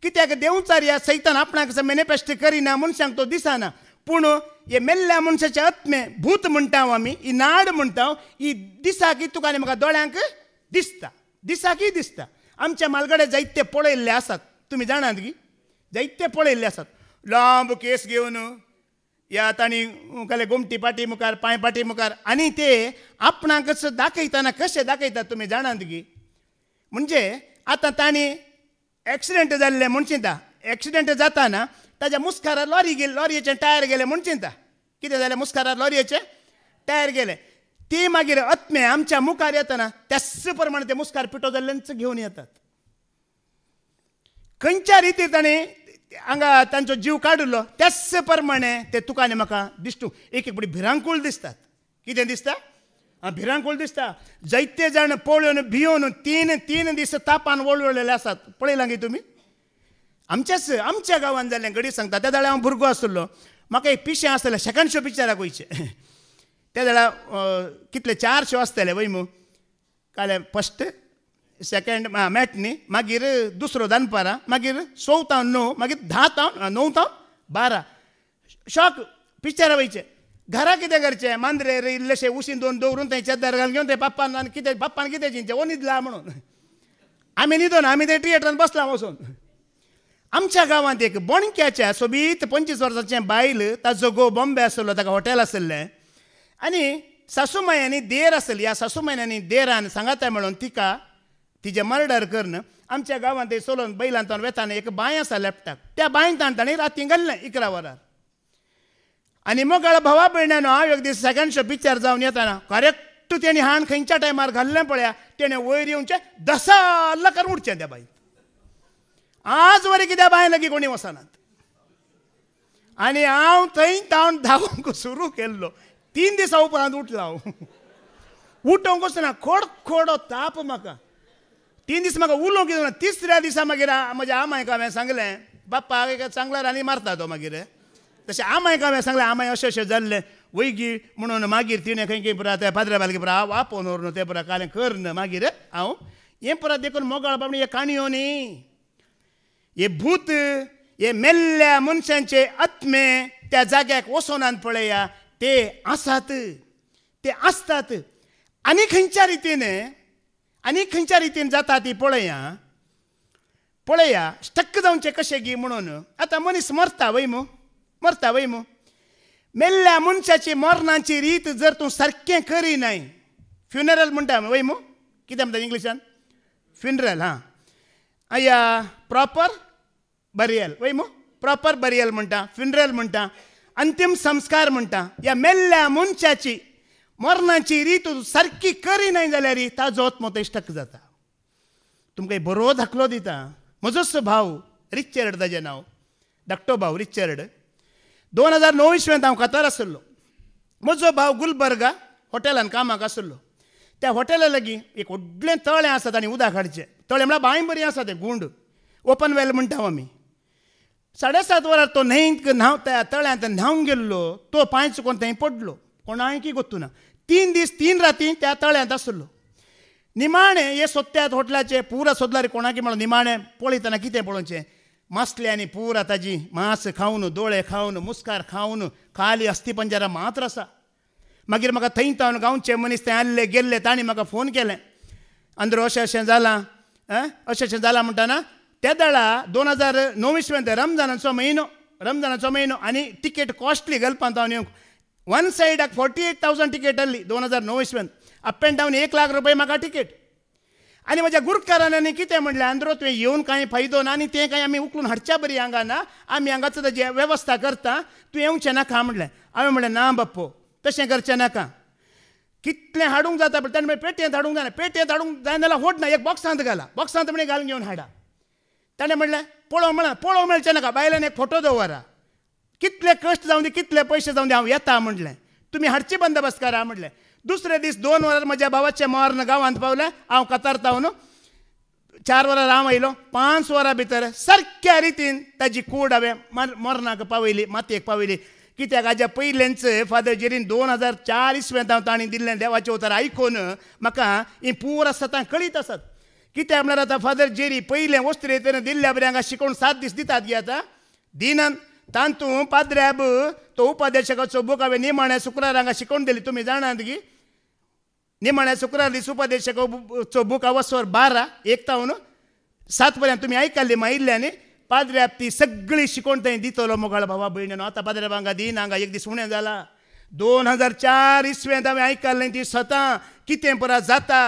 S2: कित्याक देंवचार या सैतान आपणाक मॅनिफेस्ट करिना, मनशांक तो दिसना. पूण हे मेल्ल्या मनशाचे आत्मे भूत म्हणटा आमी, ही नाड म्हणटा. ही दिसाकी तुका आनी म्हाका दोळ्यांक दिसाकी दिसता. आमच्या मालगडे जायते पळयल्ले आसात. तुमी जाणात की जायते पळयल्ले आसात. लांब केस घेवन या तांणी काले गोमटी पाटी मुखार, पांय पाटी मुखार, आनी ते आपणाकच दाखयतना कशें दाखयतात तुमी जाणात की. म्हणजे आतां तांणी एक्सिडेंट जाल्ले म्हूण चिंता. एक्सिडेंट जाताना ताज्या मुस्कारार लॉरयेचें टायर गेलें म्हूण चिंता. कितें जालें? मुस्कारार लॉरयेचें टायर गेलें. ती मागीर आत्मे आमच्या मुखार येतना त्याच प्रमाणे ते मुस्कार पिटो जाल्ल्यांच घेवन येतात. खंयच्या रितीन तांणी हांगा तांचो जीव काडिल्लो त्याच प्रमाणे ते तुका आनी म्हाका दिसतू. एक बडी भिरांकूळ दिसतात. कितें दिसता? भिरांकूळ दिसता. जायते जाण पळोवन भियोन 3 दीस तापान वळवळलेले आसात. पळयलां गे तुमी? आमच्या गांवांत जाल्लें घडी सांगता. त्या वेळार हांव भुरगो आसलो. म्हाका एक पिशें आसलें सेकंड शो पिक्चराक वयचें. त्या वेळार कितले 4 शो आसतले वय मू. काले फस्ट, सेकंड मॅटनी, मागीर दुसरो दनपारां, मागीर 14 9, मागीर 10 9 12 शॉक पिक्चरा वयचें. घरा कितें करचें? मांद्रेर इल्लेशें उशीन दवरून थंय चेद्दार घालून घेवन ते बाप्पान कितें चिंतचें? वो न्हिदला म्हणून. आमी न्हिदोन आमी ते थिएटरान बसला वचून. आमच्या गांवांत एक बोणक्याच्या सोबीत 25 वर्साचें बायल, ताजो घोव बॉम्बे आसलो, ताका हॉटेल आसलें. आनी सासूमायांनी देर आसली. ह्या सासूमायांनी देरान सांगाता मेळोन तिका तिजें मर्डर करून आमच्या गांवांत चलोवन बैलांत वेताना एक बांय आसा लेपटाक, त्या बांयत तांणी राती घाल्लें 11 वरार. आनी मोगाळ भावा भयण्यानो, हांव एक दीस सेकंड शो पिक्चर जावन येताना करेक्ट तेणी हाण खंयच्या टायमार घाल्लें पळया, तेणें वयर येवचें दसाल्ल करून उडचें त्या बांयत. आज वरी कित्याक बांय लागीं कोणी वचनात. आनी हांव थंय धांवूंक सुरू केल्लो. 3 दिसां उपरांत उठला हांव. उठोवंक वचना, खोडो ताप म्हाका. 3 दीस म्हाका उलोवंक येना. 3ऱ्या दिसा मागीर म्हज्या आमायक हांवें सांगलें, बाप्पा चांगला रानी मारता तो. मागीर तशें आमायक हांवें सांगलें, आमाय अशें जाल्लें. वैगी म्हणून मागीर तिणें खंय खंय पुरा त्या पाद्रा बालगे पुरा हांव आपोवन व्हरून तें पुरा कालें करन मागीर हांव हें पुरा देखून मोगाळ बाबडी हे काणयो न्ही हे भूत हे मेल्ल्या मनशांचे आत्मे त्या जाग्याक वचोनान पळया ते आसात ते आसतात आनी खंयच्या रितीन जाता ती पळया स्टक्क जावचें कशें गी म्हणून आतां मनीस मरता वय मू मेल्ल्या मनशाची मरणाची रीत जर तूं सारकें करिनाय फ्युनरल म्हणटा वय मू कितें म्हणटा इंग्लिशान फ्युनरल या प्रॉपर बरियल वय मू प्रॉपर बरियल म्हणटा फ्युनरल म्हणटा अंतिम संस्कार म्हणटा ह्या मेल्ल्या मनशाची मरणाची रीत सारकी करिनाय जाल्यार ताजो आत्मो थंय स्टक जाता तुमकां एक बरो दाखलो दिता म्हजोच भाव रिचर्ड ताजें नांव धाकटो भाव रिचर्ड 2009 इसवेंत हांव कतार आसलो म्हजो भाव गुलबर्गा हॉटेलान कामाक आसलो त्या हॉटेला लागीं एक व्हडलें तळें आसा आनी उदक हाडचें तळें म्हळ्यार बांय बरी आसा तें गुंड ओपन वेल म्हणटा आमी 7:30 वरार तो न्हांव त्या तळ्यांत न्हांवंक गेल्लो तो पांय चुकोवन थंय पडलो कोणायकी गोत्तू ना 3 दीस 3 राती त्या तळ्यांत आसलो निमाणें हे सोदत्यात हॉटेलाचे पुरा सोदल्यार कोणाकी म्हणून निमाणें पळयतना कितें पळोवचें मासल्यांनी पुरा ताजी मांस खावन दोळे खावन मुस्कार खावन खाली अस्थिपंजरा मात्र आसा मागीर म्हाका थंय तावन गांवचे मनीस थंय आसले गेल्ले तांणी म्हाका फोन केलें अंदर अशें जालां म्हणटाना त्या दाळा 2009 इसवेंत रमजानाचो म्हयनो आनी टिकेट कॉस्टली घालपाक हांव येवंक वन सायडाक 48,000 टिकेट आसली 2009 इसवेंत अप एंड डावन 1 लाख रुपया म्हाका टिकेट आनी म्हज्या गुरकारांनी कितें म्हणलें अंदरो तुवें येवन कांय फायदो ना आनी तें कांय आमी उखलून हाडच्या बरी हांगा ना आमी हांगाच ताजी वेवस्था करता तूं येवचें नाका म्हणलें हांवें म्हणलें ना बाप्पो तशें करचें नाका कितलें हाडूंक जाता पण ताणें पेटयेंत हाडूंक जायना पेटयेंत हाडूंक जायना जाल्यार होड ना एक बॉक्सांत घाला बॉक्सांत म्हणे घालून घेवन हाडा ताणें म्हणलें पळोवंक मेळचें नाका बायलान एक फोटो दवरा कितले कश्ट जावं दी कितले पयशे जावं दी हांव येता म्हणलें तुमी हाडची बंदोबस्त करा म्हणलें दुसरे दीस 2 वरार म्हज्या भावाचें मरण गांवांत पावलें हांव कतार तावन 4 वरार हांव आयलो 5 वरां भितर सारक्या रितीन ताजी कूड हांवें मरणाक पावयली मातयेक पावयली कित्याक हाज्या पयलेंच फादर जेरीन 2004 इसवेंत हांव तांणी दिल्लें देवाचें उतर आयकून म्हाका ही पुरा सतां कळीत आसात कित्याक म्हळ्यार आतां फादर जेरी पयलें वस्त्रेन दिल्ल्या बरें हांगा शिकोवन 7 दीस दितात गे आतां दिनान तांतूं पाद्र्याब तो उपादेशकाचो बूक हांवें निमाण्या शुक्रार हांगा शिकोवन दिली तुमी जाणात गी निमाण्या शुक्रार दीस उपादेशकाचो बूक वसोर 12 1 तावन 7 पर्यंत तुमी आयकल्ली मायिल्ल्यानी पाद्र्याब ती सगळी शिकोवन थंय दितलो मोगाळ भावा भयणीनो आतां पाद्र्याब हांगा दिन हांगा एक दीस उणें जाला 2004 इसवेंत हांवें आयकल्लें ती सतां कितें पुरा जाता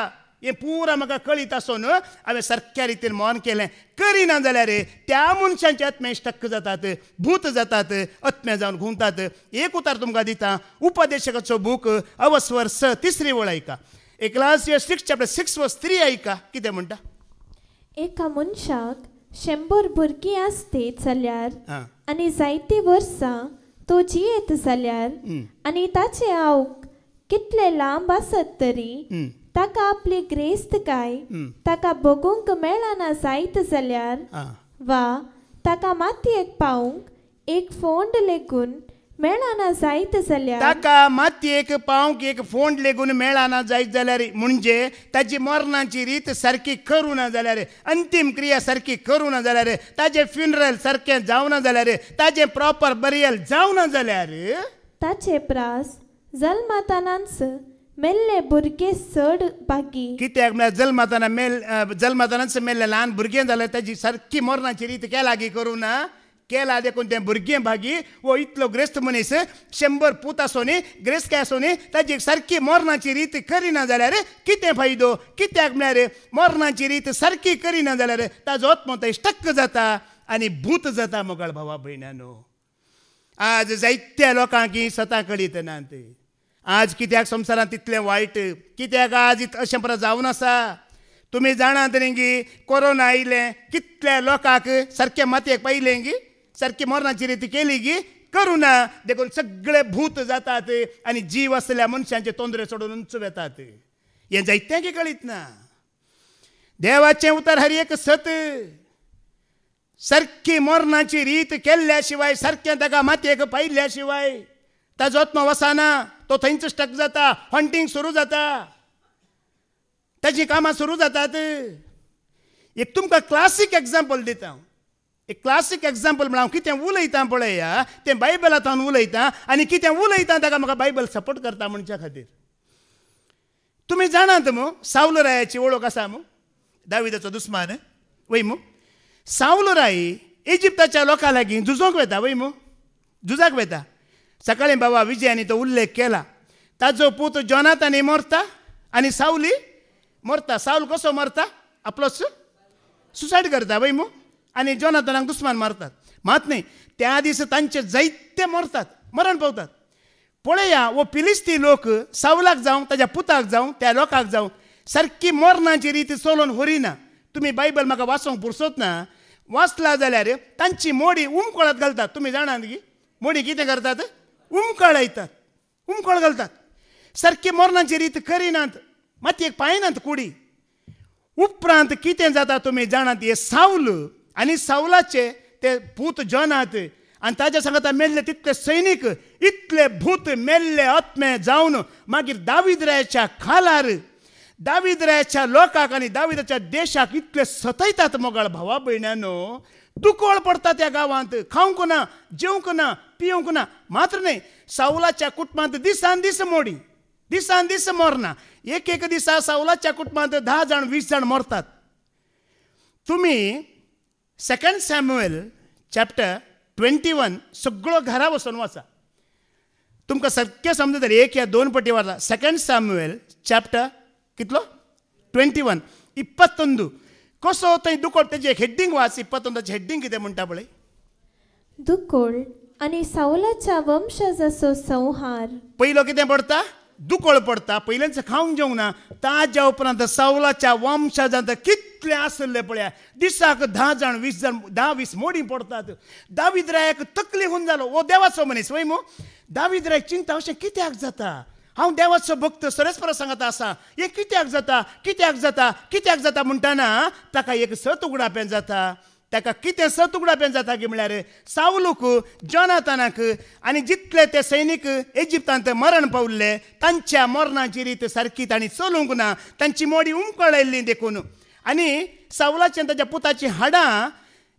S2: हें पुरा म्हाका कळीत आसून हांवें सारक्या रितीन मौन केलें करिना जाल्यार त्या मनशांचे आत्मे स्टक्क जातात भूत जातात आत्मे जावन घुंवतात एक उतार तुमकां दिता उपदेशकाचो बूक अवस्वर 6 3री वळ आयका Ecclesiastes 6 chapter 6 verse 3 आयका कितें म्हणटा
S3: एका मनशाक 100 भुरगीं आसतीत जाल्यार आनी जायतीं वर्सां तो जियेत जाल्यार आनी ताचे आवक कितले लांब आसत तरी ताका आपली ग्रेस्तकाय ताका बगूंक मेळना जायत जाल्यार वा ताका मातयेक पावूंक एक फोंड लेगून मेळना जायत जाल्यार
S2: ताका मातयेक पावूंक एक फोंड लेगून मेळना जायत जाल्यार म्हणजे ताची मरणाची रीत सारकी करूं ना जाल्यार अंतीम क्रिया सारकी करूं ना जाल्यार ताजें फ्युनरल सारकें जावना जाल्यार ताजें प्रॉपर बरियल जावना जाल्यार
S3: ताचे प्रास जल्मातानांच मेल्ले भुरगे चड बागी
S2: कित्याक म्हळ्यार जल्मातानाच मेल्ले ल्हान भुरगें जाल्यार ताजी सारकी मरणाची रीत केलागी करूं ना केला देखून तें भुरगें भागी वो इतलो ग्रेस्त मनीस 100 पूत आसोनी ग्रेस्त आसोनी ताजी सारकी मरणाची रीत करिना जाल्यार कितें फायदो कित्याक म्हळ्यार मरणाची रीत सारकी करिना जाल्यार ताजो आत्मो थंय स्टक्क जाता आनी भूत जाता मोगाळ भावा भयणानो आज जायत्या लोकांक ही सतां कळीत नात आज कित्याक संवसारांत तितलें वायट कित्याक आज अशें परत जावन आसा तुमी जाणात न्ही गी कोरोना आयलें कितल्या लोकांक सारकें मातयेक पायलें गी सारकी मरणाची रीत केली गी करूं ना देखून सगळे भूत जातात आनी जीव आसल्या मनशांचे तोंदरे सोडून उंच वेतात हें जायत्यांक कळीत ना देवाचें उतर हर एक सत सारकी मरणाची रीत केल्ल्या शिवाय सारकें ताका मातयेक पायिल्ल्या शिवाय ताजो आत्मा वसाना, तो थंयच स्टक जाता, हंटींग सुरू जाता, ताची कामां सुरू जातात. एक तुमकां क्लासीक एग्जाम्पल दिता हांव. एक क्लासीक एग्जाम्पल म्हळ्यार हांव कितें उलयतां पळया तें बायबलांतल्यान उलयतां आनी कितें उलयतां ताका म्हाका बायबल सपोर्ट करता म्हणच्या खातीर. तुमी जाणात मू सावल रायाची वळख आसा मू, दाविदाचो दुस्मान वय मू. सावल राई इजिप्ताच्या लोकां लागीं झुजोंक वेता वय मू, झुजाक वेता. सकाळीं बाबा विजयानी तो उल्लेख केला. ताजो पूत जोनातानी मरता आनी सावली मरता. सावल कसो मरता? आपलो सुसायड करता वय मू, आनी जोनातानाक दुस्मान मारतात. मात न्ही, त्या दीस तांचे जायते मरतात, मरण पावतात. पळया वो फिलिस्ती लोक सावलाक जावं ताच्या पुताक जावं त्या लोकांक जावं सारकी मरणाची रीत चलोवन व्हरिना. तुमी बायबल म्हाका वाचूंक पुरसोत ना, वाचला जाल्यार तांची मोडी उमकळात घालतात. तुमी जाणात की मोडी कितें करतात? उमकळायतात, उमकळ घालतात. सारकी मरणाची रीत करिनात, मातयेक पायनात कुडी. उपरांत कितें जाता तुमी जाणात? हे सावल आनी सावलाचे ते पूत जोनात आनी ताच्या सांगाता मेल्ले तितले सैनीक, इतले भूत मेल्ले आत्मे जावन मागीर दाविद्रायाच्या खालार दाविद्रायाच्या लोकांक आनी दाविदाच्या देशाक इतले सतयतात. मोगाळ भावा भयण्यानो, दुकोळ पडटा त्या गांवांत. खावंक ना, जेवंक ना, पिवंक ना. मात्र न्ही, सावलाच्या कुटुंबांत दिसान दीस मोडी, दिसान दीस मरना. एक एक दिसा सावलाच्या कुटुंबांत 10 जाण 20 जाण मरतात. तुमी 2 सॅम्युएल चॅप्टर 21 सगळो घरा वचून वाचा, तुमकां सारकें समजतलें. 1 या 2 पटी वाचा. 2 सॅम्युएल चॅप्टर कितलो? 21 21. कसो थंय दुकोळ, तेजे हेडिंग वाच. 21 हेडिंग कितें म्हणटा पळय?
S3: दुकोळ आनी सावलाच्या वंशजाचो संहार.
S2: पयलो कितें पडटा? दुकोळ पडटा. पयलेंच खावंक जेवंक ना. ताच्या उपरांत सावलाच्या वंशजांत कितले आसले पळया. दिसाक 10 जाण 20 जाण 10-20 मोडी पडतात. दाविद्रायाक तकली होऊन जालो. हो देवाचो मनीस वय मू. दाविद्रायाक चिंता अशें कित्याक जाता? हांव देवाचो भक्त सरस्पर सांगता आसा, हें कित्याक जाता, कित्याक जाता, कित्याक जाता म्हणटाना ताका एक सत उगडापें जाता. ताका कितें सत उगडापें जाता की म्हळ्यार सावलूक, जोनातानाक आनी जितले ते सैनीक इजिप्तांत मरण पावल्ले तांच्या मरणाची रीत सारकी तांणी चलूंक ना. तांची मोडी उमकळायल्ली देखून. आनी सावलाचे ताच्या पुताची हाडां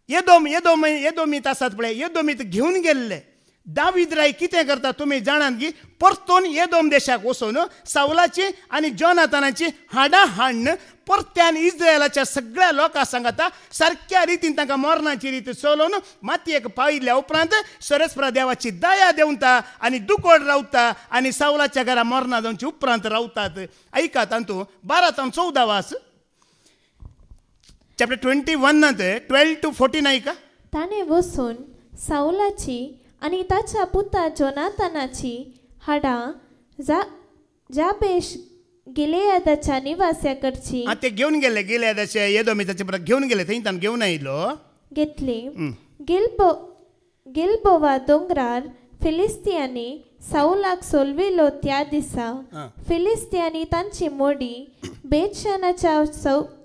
S2: येदोमीत आसात पळय, येदोमीत घेवन गेल्ले. दाविद्राय कितें करता तुमी जाणात की परतून येदोम देशाक वचून सावलाची आनी जोनातानाची हाडां हाडून परत्यान इस्रायलाच्या सगळ्या लोकांक सांगता सारक्या रितीन तांकां मरणाची रीत चलोवन मातयेक पाविल्ल्या उपरांत सरस्वरा देवाची दया देंवता आनी दुकोड रावता आनी सावलाच्या घरा मरणा जावची उपरांत रावतात. ऐका तांतू 12-14 वास. चॅप्टर 21 12 to 14 ऐका.
S3: ताणें वचून सावलाची आनी ताच्या पुता जोनातानाची हाडां जाबेश गिलेयादाच्या निवास्याकडची
S2: ते घेवन गेले. गिलेयादाच्या येदोमीताचे परत घेवन गेले. थंय ताण घेवन आयलो.
S3: घेतली. गिलबोवा दोंगरार फिलिस्तियांनी सावलाक सोलविलो. त्या दिसा फिलिस्तियांनी तांची मोडी बेतशेनाच्या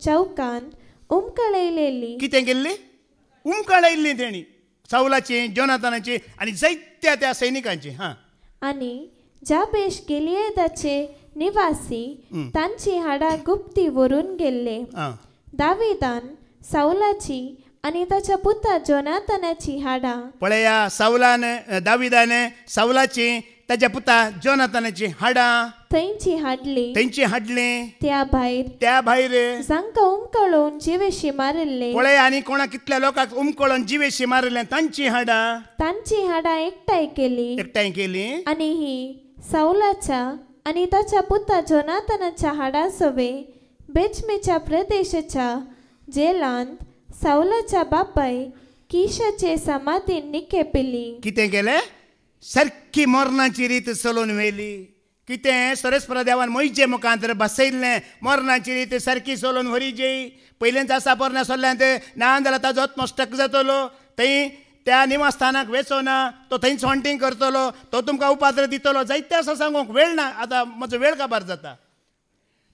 S3: चौकान उमकळयलेली.
S2: कितें केल्ली? उमकळयल्ली तेणी सावलाची, जोनातानाची आनी जायत्या त्या सैनिकांची.
S3: आनी जाबेश गिलेयादाचे निवासी तांची हाडां गुप्ती व्हरून गेल्ले. दाविदान सावलाची आनी ताच्या पुता जोनातानाची हाडां
S2: पळया. दाविदान सावलाची ताच्या पुता जोनातानाची हाडां
S3: थंयची हाडली. त्या भायर जांकां उमकळोवन जिवेशी मारिल्ले.
S2: पळय आनी कोणा कितल्या लोकांक उमकळोवन जिवेशी मारिल्ले तांची हाडां
S3: एकठांय केली. आनी ही सावलाच्या आनी ताच्या पुता जोनातानाच्या हाडां सवे बेचमेच्या प्रदेशाच्या जेलांत सावलाच्या बापाय किशाचे समाधीन निखेपिली.
S2: कितें केलें? सारकी मरणाची रीत चलोवन व्हेली. कितें? सरस्वरा देवान मोयचे मुखांतर बसयल्लें. मरणाची रीत सारकी चलोवन व्हरीजे. पयलेंच आसा पोरण्या सोल्ल्यांत ना जाल्यार ताजो आत्मो स्टक जातलो. थंय त्या निवासस्थानाक वेचोना, तो थंयच हॉन्टिंग करतलो, तो तुमकां उपात्र दितलो. जायते आसा सांगूंक वेळ ना. आतां म्हजो वेळ काबार जाता.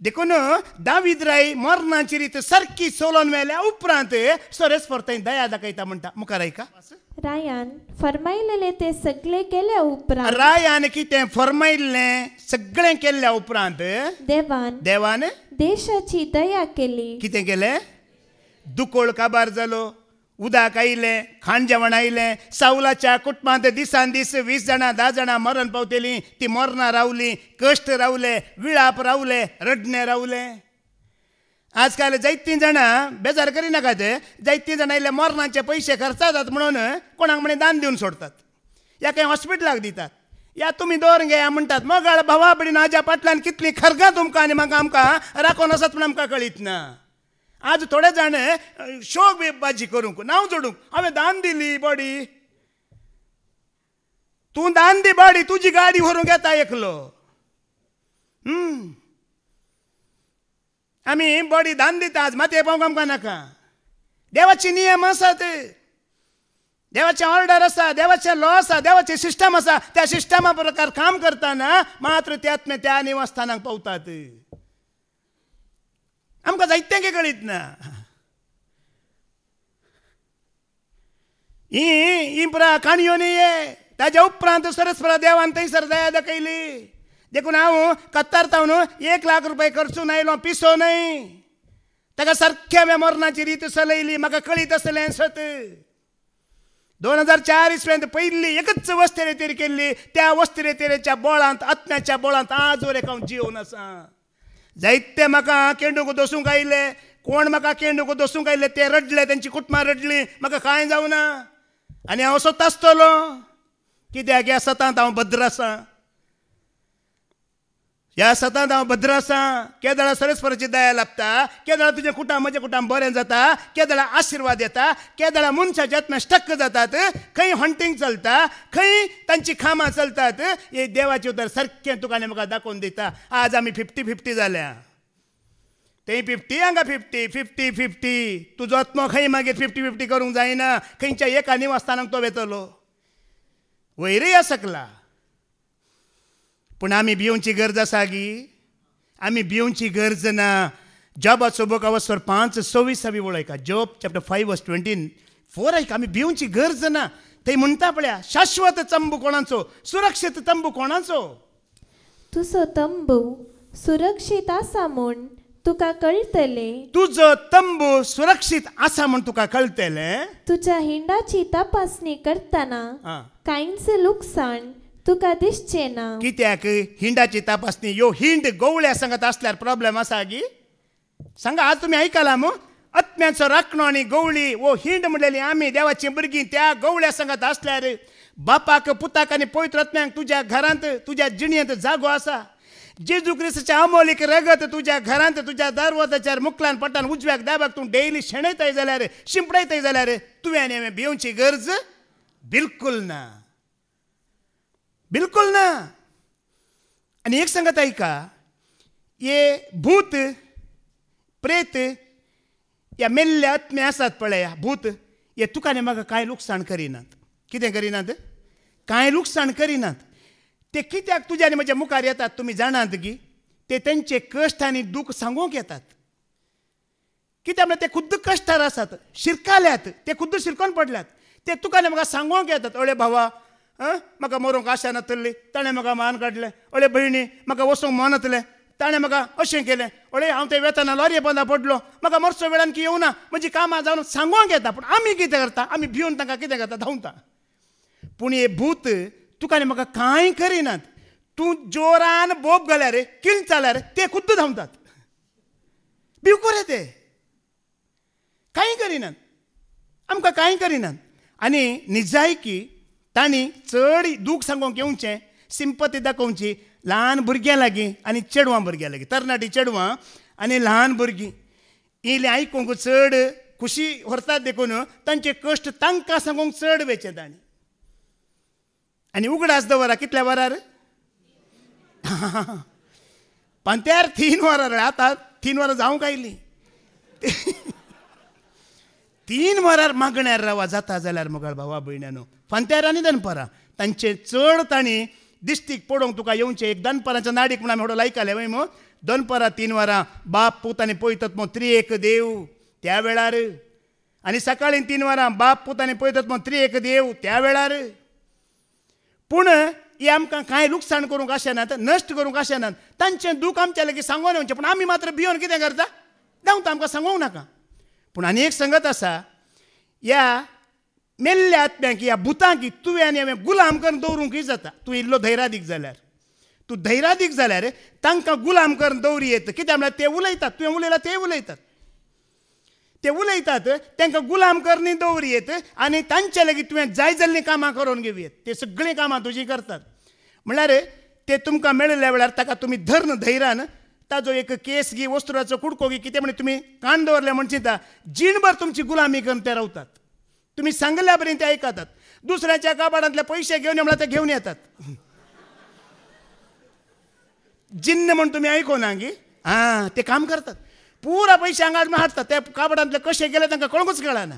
S2: देखून दाविद्राय मरणाची रीत सारकी चलोवन व्हेल्या उपरांत सरस्वर थंय दया दाखयता म्हणटा. मुखार ऐका.
S3: रायान फरमायलेले ते सगळे केल्या उपरांत
S2: रायान कितें फरमायल्लें सगळें केल्ल्या उपरांत देवान
S3: देशाची दया केली.
S2: कितें केलें? दुकोळ काबार जालो, उदक आयलें, खाण जेवण आयलें. सावलाच्या कुटुंबांत दिसान दीस 20 जाणां 10 जाणां मरण पावतेलीं. ती मरणां रावलीं, कश्ट रावले, विळाप रावले, रडणे रावले. आजकाल जायतीं जाणां बेजार करिनाकात, जायतीं जाणां इल्ले मरणाचे पयशे खर्च जातात म्हणून कोणाक म्हणे दान दिवन सोडतात, या खंय हॉस्पिटलाक दितात, या तुमी दवरून घेया म्हणटात. मगाळ भावा भयण हाज्या फाटल्यान कितलीं खरगां तुमकां आनी म्हाका आमकां राखून आसात म्हण आमकां कळीत ना. आज थोडे जाण शोक बाजी करूंक नांव जोडूंक हांवें दान दिली बॉडी. तूं दान दी बॉडी, तुजी गाडी व्हरूंक येता एकलो. आमी बॉडी दान दिता, आज मातये पावंक आमकां नाका. देवाचे नियम आसात, देवाचे ऑर्डर आसा, देवाचे लॉ आसा, देवाचे सिस्टम आसा. त्या सिस्टमा प्रकार काम करतना मात्र ते आत्मे त्या निवासस्थानाक पावतात. आमकां जायतें कळीत ना. ही पुरा काणयो न्ही. ताज्या उपरांत सरस्वरा देवान थंयसर दया दाखयली. देखून हांव कत्तारतावन 1 लाख रुपये खर्चून आयलो, पिसो न्हय. ताका सारकें हांवें मरणाची रीत चलयली. म्हाका कळीत आसलें सत. 2004 इसवेंत पयली एकच वस्तिरेतेर केल्ली. त्या वस्तिरेतेरेच्या बोळांत, आत्म्याच्या बोळांत आज वरेक हांव जिवन आसा. जायते म्हाका केंडूक दोसूंक आयले, कोण म्हाका केंडूक दोसूंक आयले ते रडले, तांची कुटुंबां रडलीं. म्हाका कांय जावना आनी हांव स्वता आसतलो. कित्याक ह्या सतांत हांव भद्र आसा. ह्या सतांत हांव भद्र आसा. केदळा सरस्वराची दया लाभता, केदळा तुजें कुटाम म्हजें कुटाम बरें जाता, केदळा आशिर्वाद येता, केदळा मनशाचे आत्मे स्टक्क जातात. खंय हंटींग चलता, खंय तांची खामां चलतात. हे देवाचें उतर सारकें तुका आनी म्हाका दाखोवन दिता. आज आमी 50-50 जाल्या. तें 50 हांगा 50-50. तुजो आत्मो खंय मागीर 50-50 करूंक जायना. खंयच्या एका निवासस्थानाक तो वेतलो, वयरय सकला. पूण आमी भिवची गरज आसा गी. आमी भिवची गरज ना. जॉबाचो बूक अवसर 5:26 आमी वळयका. जॉब चॅप्टर 5:24 ऐका. आमी भिवची गरज ना. थंय म्हणटा पळया, शाश्वत तंबू कोणाचो, सुरक्षीत तंबू कोणाचो?
S3: तुजो तंबू सुरक्षीत आसा म्हूण तुका कळटले.
S2: तुजो तंबू सुरक्षीत आसा म्हूण तुका कळटलें.
S3: तुज्या हिंडाची तपासणी करतना कांयच लुकसाण तुका दिसचे ना.
S2: कित्याक? हिंडाची तपासणी. यो हिंड गवळ्या सांगत असल्यार प्रॉब्लेम आसा गी. सांगा, आज तुम्ही ऐकला मग, आत्म्याचो राखणो आनी गवळी वो हिंड म्हणलेली आमी देवाची भुरगीं त्या गवळ्या सांगत असल्यार बापाक, पुताक आनी पवित्र आत्म्याक तुज्या घरांत, तुज्या जिणयेंत जागो आसा. जेजू क्रिस्ताचें अमोलीक रगत तुज्या घरांत, तुज्या दरवाजाचेर मुखलान पटान उजव्याक दाबाक तूं डेली शेणयताय जाल्यार, शिंपडयताय जाल्यार तुवें आनी हांवें भिवची गरज बिलकुल ना. बिलकुल ना. आणि एक सांगत ऐका, ये भूत प्रेत या मेल्ले आत्मे आसात पळया, भूत, हे तुका आनी म्हाका कांय लुकसाण करिनात. कितें करिनात? कांय लुकसाण करिनात. ते कित्याक तुज्या आनी म्हज्या मुखार येतात तुमी जाणात गी. ते तेंचे कश्ट आनी दूख सांगूंक येतात. कित्याक म्हळ्यार ते खुद्द कश्टार आसात, शिरकाल्यात, ते खुद्द शिरकोन पडल्यात. ते तुका आनी म्हाका सांगूंक येतात, अळे भावा म्हाका मरूंक आशा नासली, ताणें म्हाका मान काडलें. अळे भयणी, म्हाका वचूंक मन नासलें, ताणें म्हाका अशें केलें. अळे हांव ते वेतना लॉरये बंदा पडलो, म्हाका मरचो वेळान की येवना, म्हजी कामां जावन सांगूंक येता. पूण आमी कितें करता? आमी भिवन तांकां कितें करता? धांवता. पूण हे भूत तुका आनी म्हाका कांय करिनात. तूं जोरान बोब घाल्यार, किल चाल्यार ते खुद्द धांवतात. भिवको रे ते, कांय करिनात, आमकां कांय करिनात. आनी निजायकी तांणी चड दूख सांगूंक येवचें, सिंपती दाखोवची ल्हान भुरग्यां लागीं आनी चेडवां भुरग्यां लागीं, तरणाटी चेडवां आनी ल्हान भुरगीं. इल्लें आयकूंक चड खुशी व्हरतात देखून तांचे कश्ट तांकां सांगूंक चड वेचें तांणी. आनी उगडास दवरा कितल्या वरार? पंत्यार 3 वरां. आतां 3 वरां जावंक आयलीं. 3 वरार मागण्यार रावा जाता जाल्यार मुगाळ भावा भयण्यानो, फांत्यार आनी दनपारां तांचे चड तांणी दिश्टीक पडोवंक तुका येवचें. एक दनपाराच्या नाडीक म्हण आमी लायकाले वय मो, दनपारां 3 वरां बाप, पूत आनी पवित्र आत्मो त्रिएक देव त्या वेळार. आनी सकाळीं 3 वरां बाप पूत आनी पवित्रात्मा त्रिएक देव त्या वेळार. पूण ही आमकां कांय लुकसाण करूंक आशेनात, नश्ट करूंक आशेनात. तांचें दूख आमच्या लागीं सांगून येवचें, पूण आमी मात्र भिवन कितें करता, जावं आमकां सांगूंक नाका. पूण आनी एक संगत आसा, ह्या मेल्ल्या आत्म्यांक, ह्या भुतांक तुवें आनी हांवें गुलाम करून दवरूंकय जाता. तूं इल्लो धैर्यादीक जाल्यार, तूं धैर्यादीक जाल्यार तांकां गुलाम करून दवरियेत. कित्याक म्हळ्यार ते उलयतात, तुवें उलयलां ते उलयतात, ते उलयतात, तांकां गुलाम करून दवरियेत आनी तांचे लागीं तुवें जाय जाल्लीं कामां करून घेवयेत. ते सगळीं कामां तुजीं करतात. म्हळ्यार ते तुमकां मेळिल्ल्या वेळार ताका तुमी धर्न धैर्यान ताजो एक केस घे, वस्त्राचो कुडको घे, कितें म्हण तुमी कान दवरले म्हण चिंता, जीणभर तुमची गुलामी करून ते रावतात. तुमी सांगल्या पर्यंत ते आयकतात. दुसऱ्याच्या काबाडांतले पयशे घेवन यो म्हळ्यार ते घेवन येतात. जिन्न म्हण तुमी आयकोना गी, हां ते काम करतात. पुरा पयशे हांगा हाडटात, ते काबाडांतले कशे गेले तांकां कळोंकूच कळना.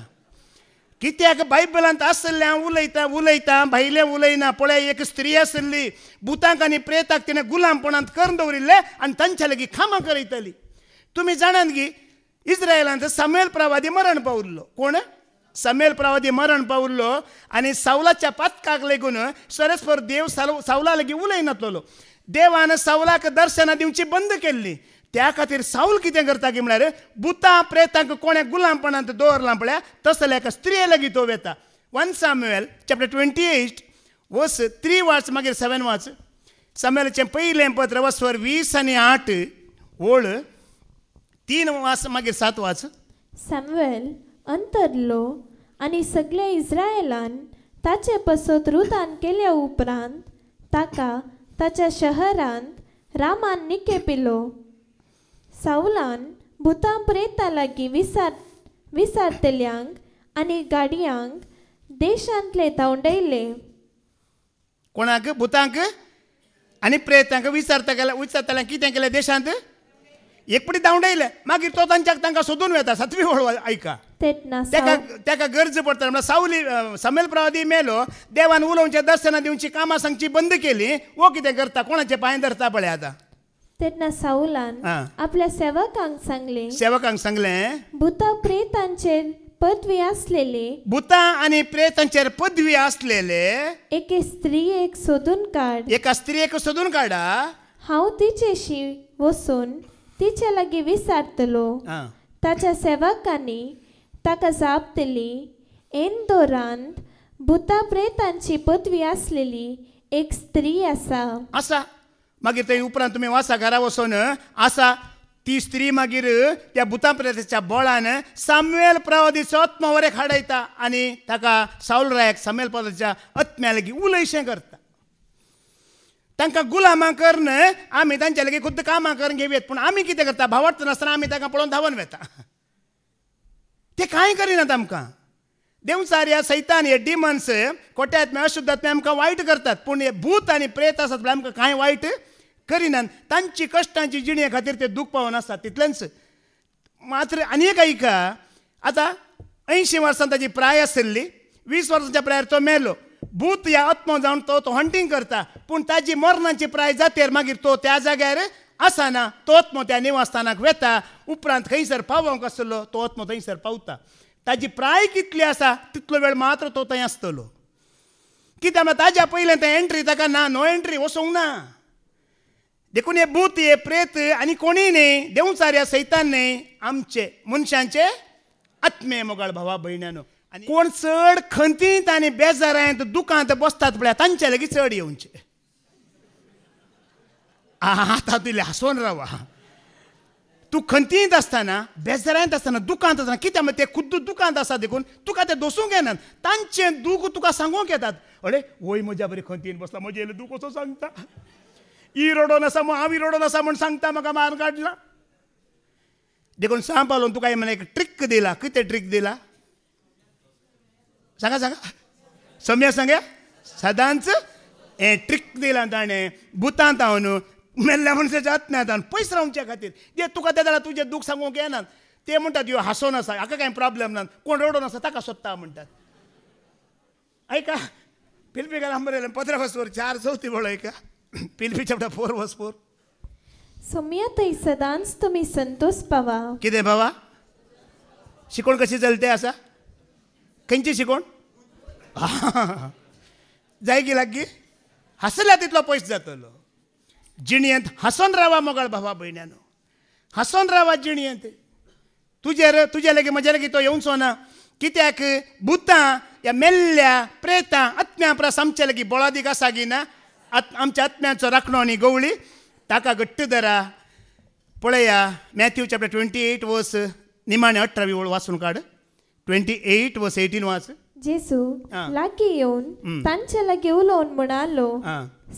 S2: कित्याक बायबलांत आसलें हांव उलयतां भायलें उलयना. पळय, एक स्त्री आसली, भुतांक आनी प्रेताक तिणें गुलामपणांत करून दवरिल्लें आनी तांच्या लागीं कामां करयताली. तुमी जाणात गी, इस्रायलांत सामुएल प्रवादी मरण पावल्लो. कोण? सामुएल प्रवादी मरण पावल्लो आनी सावलाच्या पातकाक लागून सरस्पर देव सावला लागीं उलयनासलो. देवान सावलाक दर्शनां दिवची बंद केल्ली. त्या खातीर साऊल कितें करता की म्हळ्यार भुतां प्रेतांक कोणें गुलामपणांत दवरलां पळय, तसल्या एका स्त्रिये लागीं तो वेता. 1 सामुएल चॅप्टर 28 वर्स 3 वाच, मागीर 7 वाच. सामुएलाचें पयलें पत्र वर्सवर 20 आनी 8 ओळ 3 वाच, मागीर 7 वाच.
S3: सामुएल अंतरलो आनी सगळ्या इस्रायेलान ताचे पसत रुदान केल्या उपरांत ताका ताच्या शहरांत रामान निकेपिलो. सावलान भुतां प्रेतां लागीं विसारतल्यांक आनी गाडयांक देशांतले धांवडयले.
S2: कोणाक? भुतांक आनी प्रेतांक विचारतल्यांक कितें केलें? देशांत एकपटी धांवडयले. मागीर तो तांकां सोदून वेता. 7वी ओळ आयका. ताका गरज पडटा. म्हळ्यार सामुएल प्रवादी मेलो, देवान उलोवचें, दर्शनां दिवची, कामां सांगची बंद केली. वो कितें करता? कोणाचे पांय धरता पळय आतां.
S3: तेन्ना सावलान आपल्या सेवकांक सांगलें,
S2: भुतां आनी प्रेतांचेर पदवी आसलेले
S3: एका स्त्रियेक सोदून काडा. हांव तिचेशी वचून तिचे लागीं विचारतलो. ताच्या सेवकांनी ताका जापतली, एनदोरांत भुतां प्रेतांची पदवी आसलेली एक स्त्री आसा.
S2: मागीर थंय उपरांत तुमी वाचा घरा वचून आसा ती स्त्री मागीर त्या भुतां प्रेताच्या बळान सामुएल प्रवादीचो आत्मा वरें हाडयता आनी ताका साऊल रायाक सामुएल प्रवादीच्या आत्म्या लागीं उलयशें करता. तांकां गुलामां करून आमी तांच्या लागीं खुद्द कामां करून घेवयेत. पूण आमी कितें करता? भावार्थ नासतना आमी ताका पळोवन धांवन वेता. ते कांय करिनात आमकां. देवचार्या सैतान हे डिमन्स खोटे आत्मे अशुद्ध आत्मे आमकां वायट करतात. पूण हे भूत आनी प्रेत आसात पळय आमकां कांय वायट करिनात. तांची कश्टांची जिणे खातीर ते दूख पावन आसात तितलेंच. मात्र आनी एक ऐका, आतां 80 वर्सां ताची प्राय आसली. 20 वर्सांच्या प्रायार तो मेलो. भूत ह्या आत्मो जावन तो हंटींग करता. पूण ताची मरणाची प्राय जातेर मागीर तो त्या जाग्यार आसना. तो आत्मो त्या निवासस्थानाक वेता. उपरांत खंयसर पावोंक आसलो तो आत्मो थंयसर पावता. ताची प्राय कितली आसा तितलो वेळ मात्र तो थंय आसतलो. कित्याक म्हळ्यार ताज्या पयलें थंय एंट्री ताका ना. नो एंट्री वचोंक ना. देखून हे भूत हे प्रेत आनी कोणीय न्ही, देवचार्या सैतान न्ही, आमचे मनशांचे आत्मे मोगाळ भावा भयण्यानो. आनी कोण चड खंतींत आनी बेजारांत दुखांत बसतात पळय तांचे लागीं चड येवचे. आतां तुले हांसोन रावा. तूं खंतींत आसतना, बेजारांत आसतना, दुखांत आसतना, कित्याक म्हळ्यार ते खुद्द दुखांत आसा देखून तुका ते दोसूंक येनात. तांचें दूख तुका सांगूंक येतात. अरे वय म्हज्या बरी खंतीन बसला, म्हजे येयले दूख असो सांगता. ई रडोन आसा म्हूण हांव रडोन आसा म्हूण सांगता, म्हाका मार काडला. देखून सांबाळून तुका हांवें एक ट्रिक दिला. कितें ट्रिक दिला सांगा? सम्या सांगा. सदांच हें ट्रिक दिला ताणें भुतांत हांव मेल्ल्या मनशाच्या आत्म्यांत पयस रावच्या खातीर. जे तुका त्या जाल्यार तुजें दूख सांगूंक येनात. ते म्हणटात ह्यो हांसोन आसा, हाका कांय प्रॉब्लेम ना, कोण रडोन आसा ताका सोदता म्हणटात. ऐका, फिल्पी घाला बरयलें 15 वर्सवर 4 चौथी वळ ऐका. फिल्पी चॅप्टर 4 वर्स 4.
S3: सम्या थंय सदांच तुमी संतोष पावा.
S2: कितें बाबा? शिकोण कशी चलते आसा? खंयची शिकोण जाय की लागी हसल्या तितलो पयस जातलो. जिणयेंत हसोन रावा मोगाळ भावा भयण्यानो, हसोन रावा जिणयेंत. तुजे लागी म्हज्या लागी तो येवचो ना. कित्याक भुतां या मेल्ल्या प्रेतां आत्म्या परस आमच्या लागीं बोळादीक आसा गी ना. आमच्या आत्म्याचो राखणो आनी गवळी ताका घट्ट धरा. पळया मॅथ्यू चॅप्टर 28 वर्स निमाणे 18वी ओळ वाचून काड. 28 वर्स 18 वाच.
S3: जेसू लागीं येवन तांचे लागीं उलोवन म्हणालो,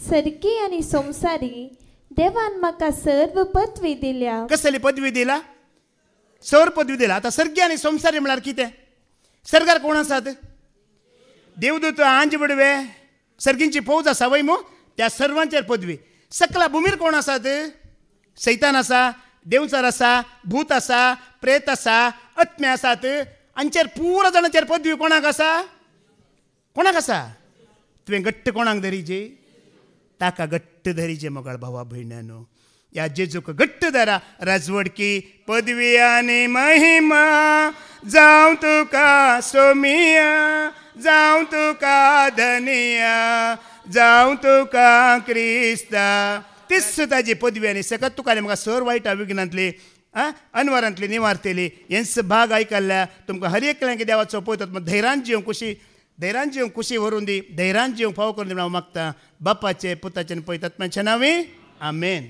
S3: सरकी आनी संवसारी देवान म्हाका सर्व पदवी दिल्या.
S2: कसली पदवी दिला? सर पदवी दिला. आता सर्गी आनी संवसारी म्हळ्यार कितें? सर्गार कोण आसात? देवदूत, आंज बडवे, सर्गींची फौज आसा वय मू. त्या सर्वांचेर पदवी. सकला भुमीर कोण आसात? सैतान आसा, देवचार आसा, भूत आसा, प्रेत आसा, आत्मे आसात. हांचेर पुरो जाणांचेर पदवी कोणाक आसा? कोणाक आसा? तुवें घट्ट कोणाक धरीचे? ताका घट्ट धरीचे मोगाळ भावा भयण्यानो. या जेजूक घट्ट धरा. राजवडकी पदवी आनी महिमा जावं तुका सोमिया, जावं तुका धनिया, जावं तुका क्रिस्ता. तीच ताजी पदवी आनी सकत तुका म्हाका सर वायटा विघ्नांतली अनवरांतली निवारतेली. हेंच भाग आयकल्ल्या तुमकां हर एकल्यांक देवाचो पळयतात. धैर्यान जिवंक खुशी व्हरून दी. धैर्यान जिवंक फाव करून दी हांव मागता. बापाचे, पुताचे आनी पवित्र आत्म्याचे नांवी. आमेन.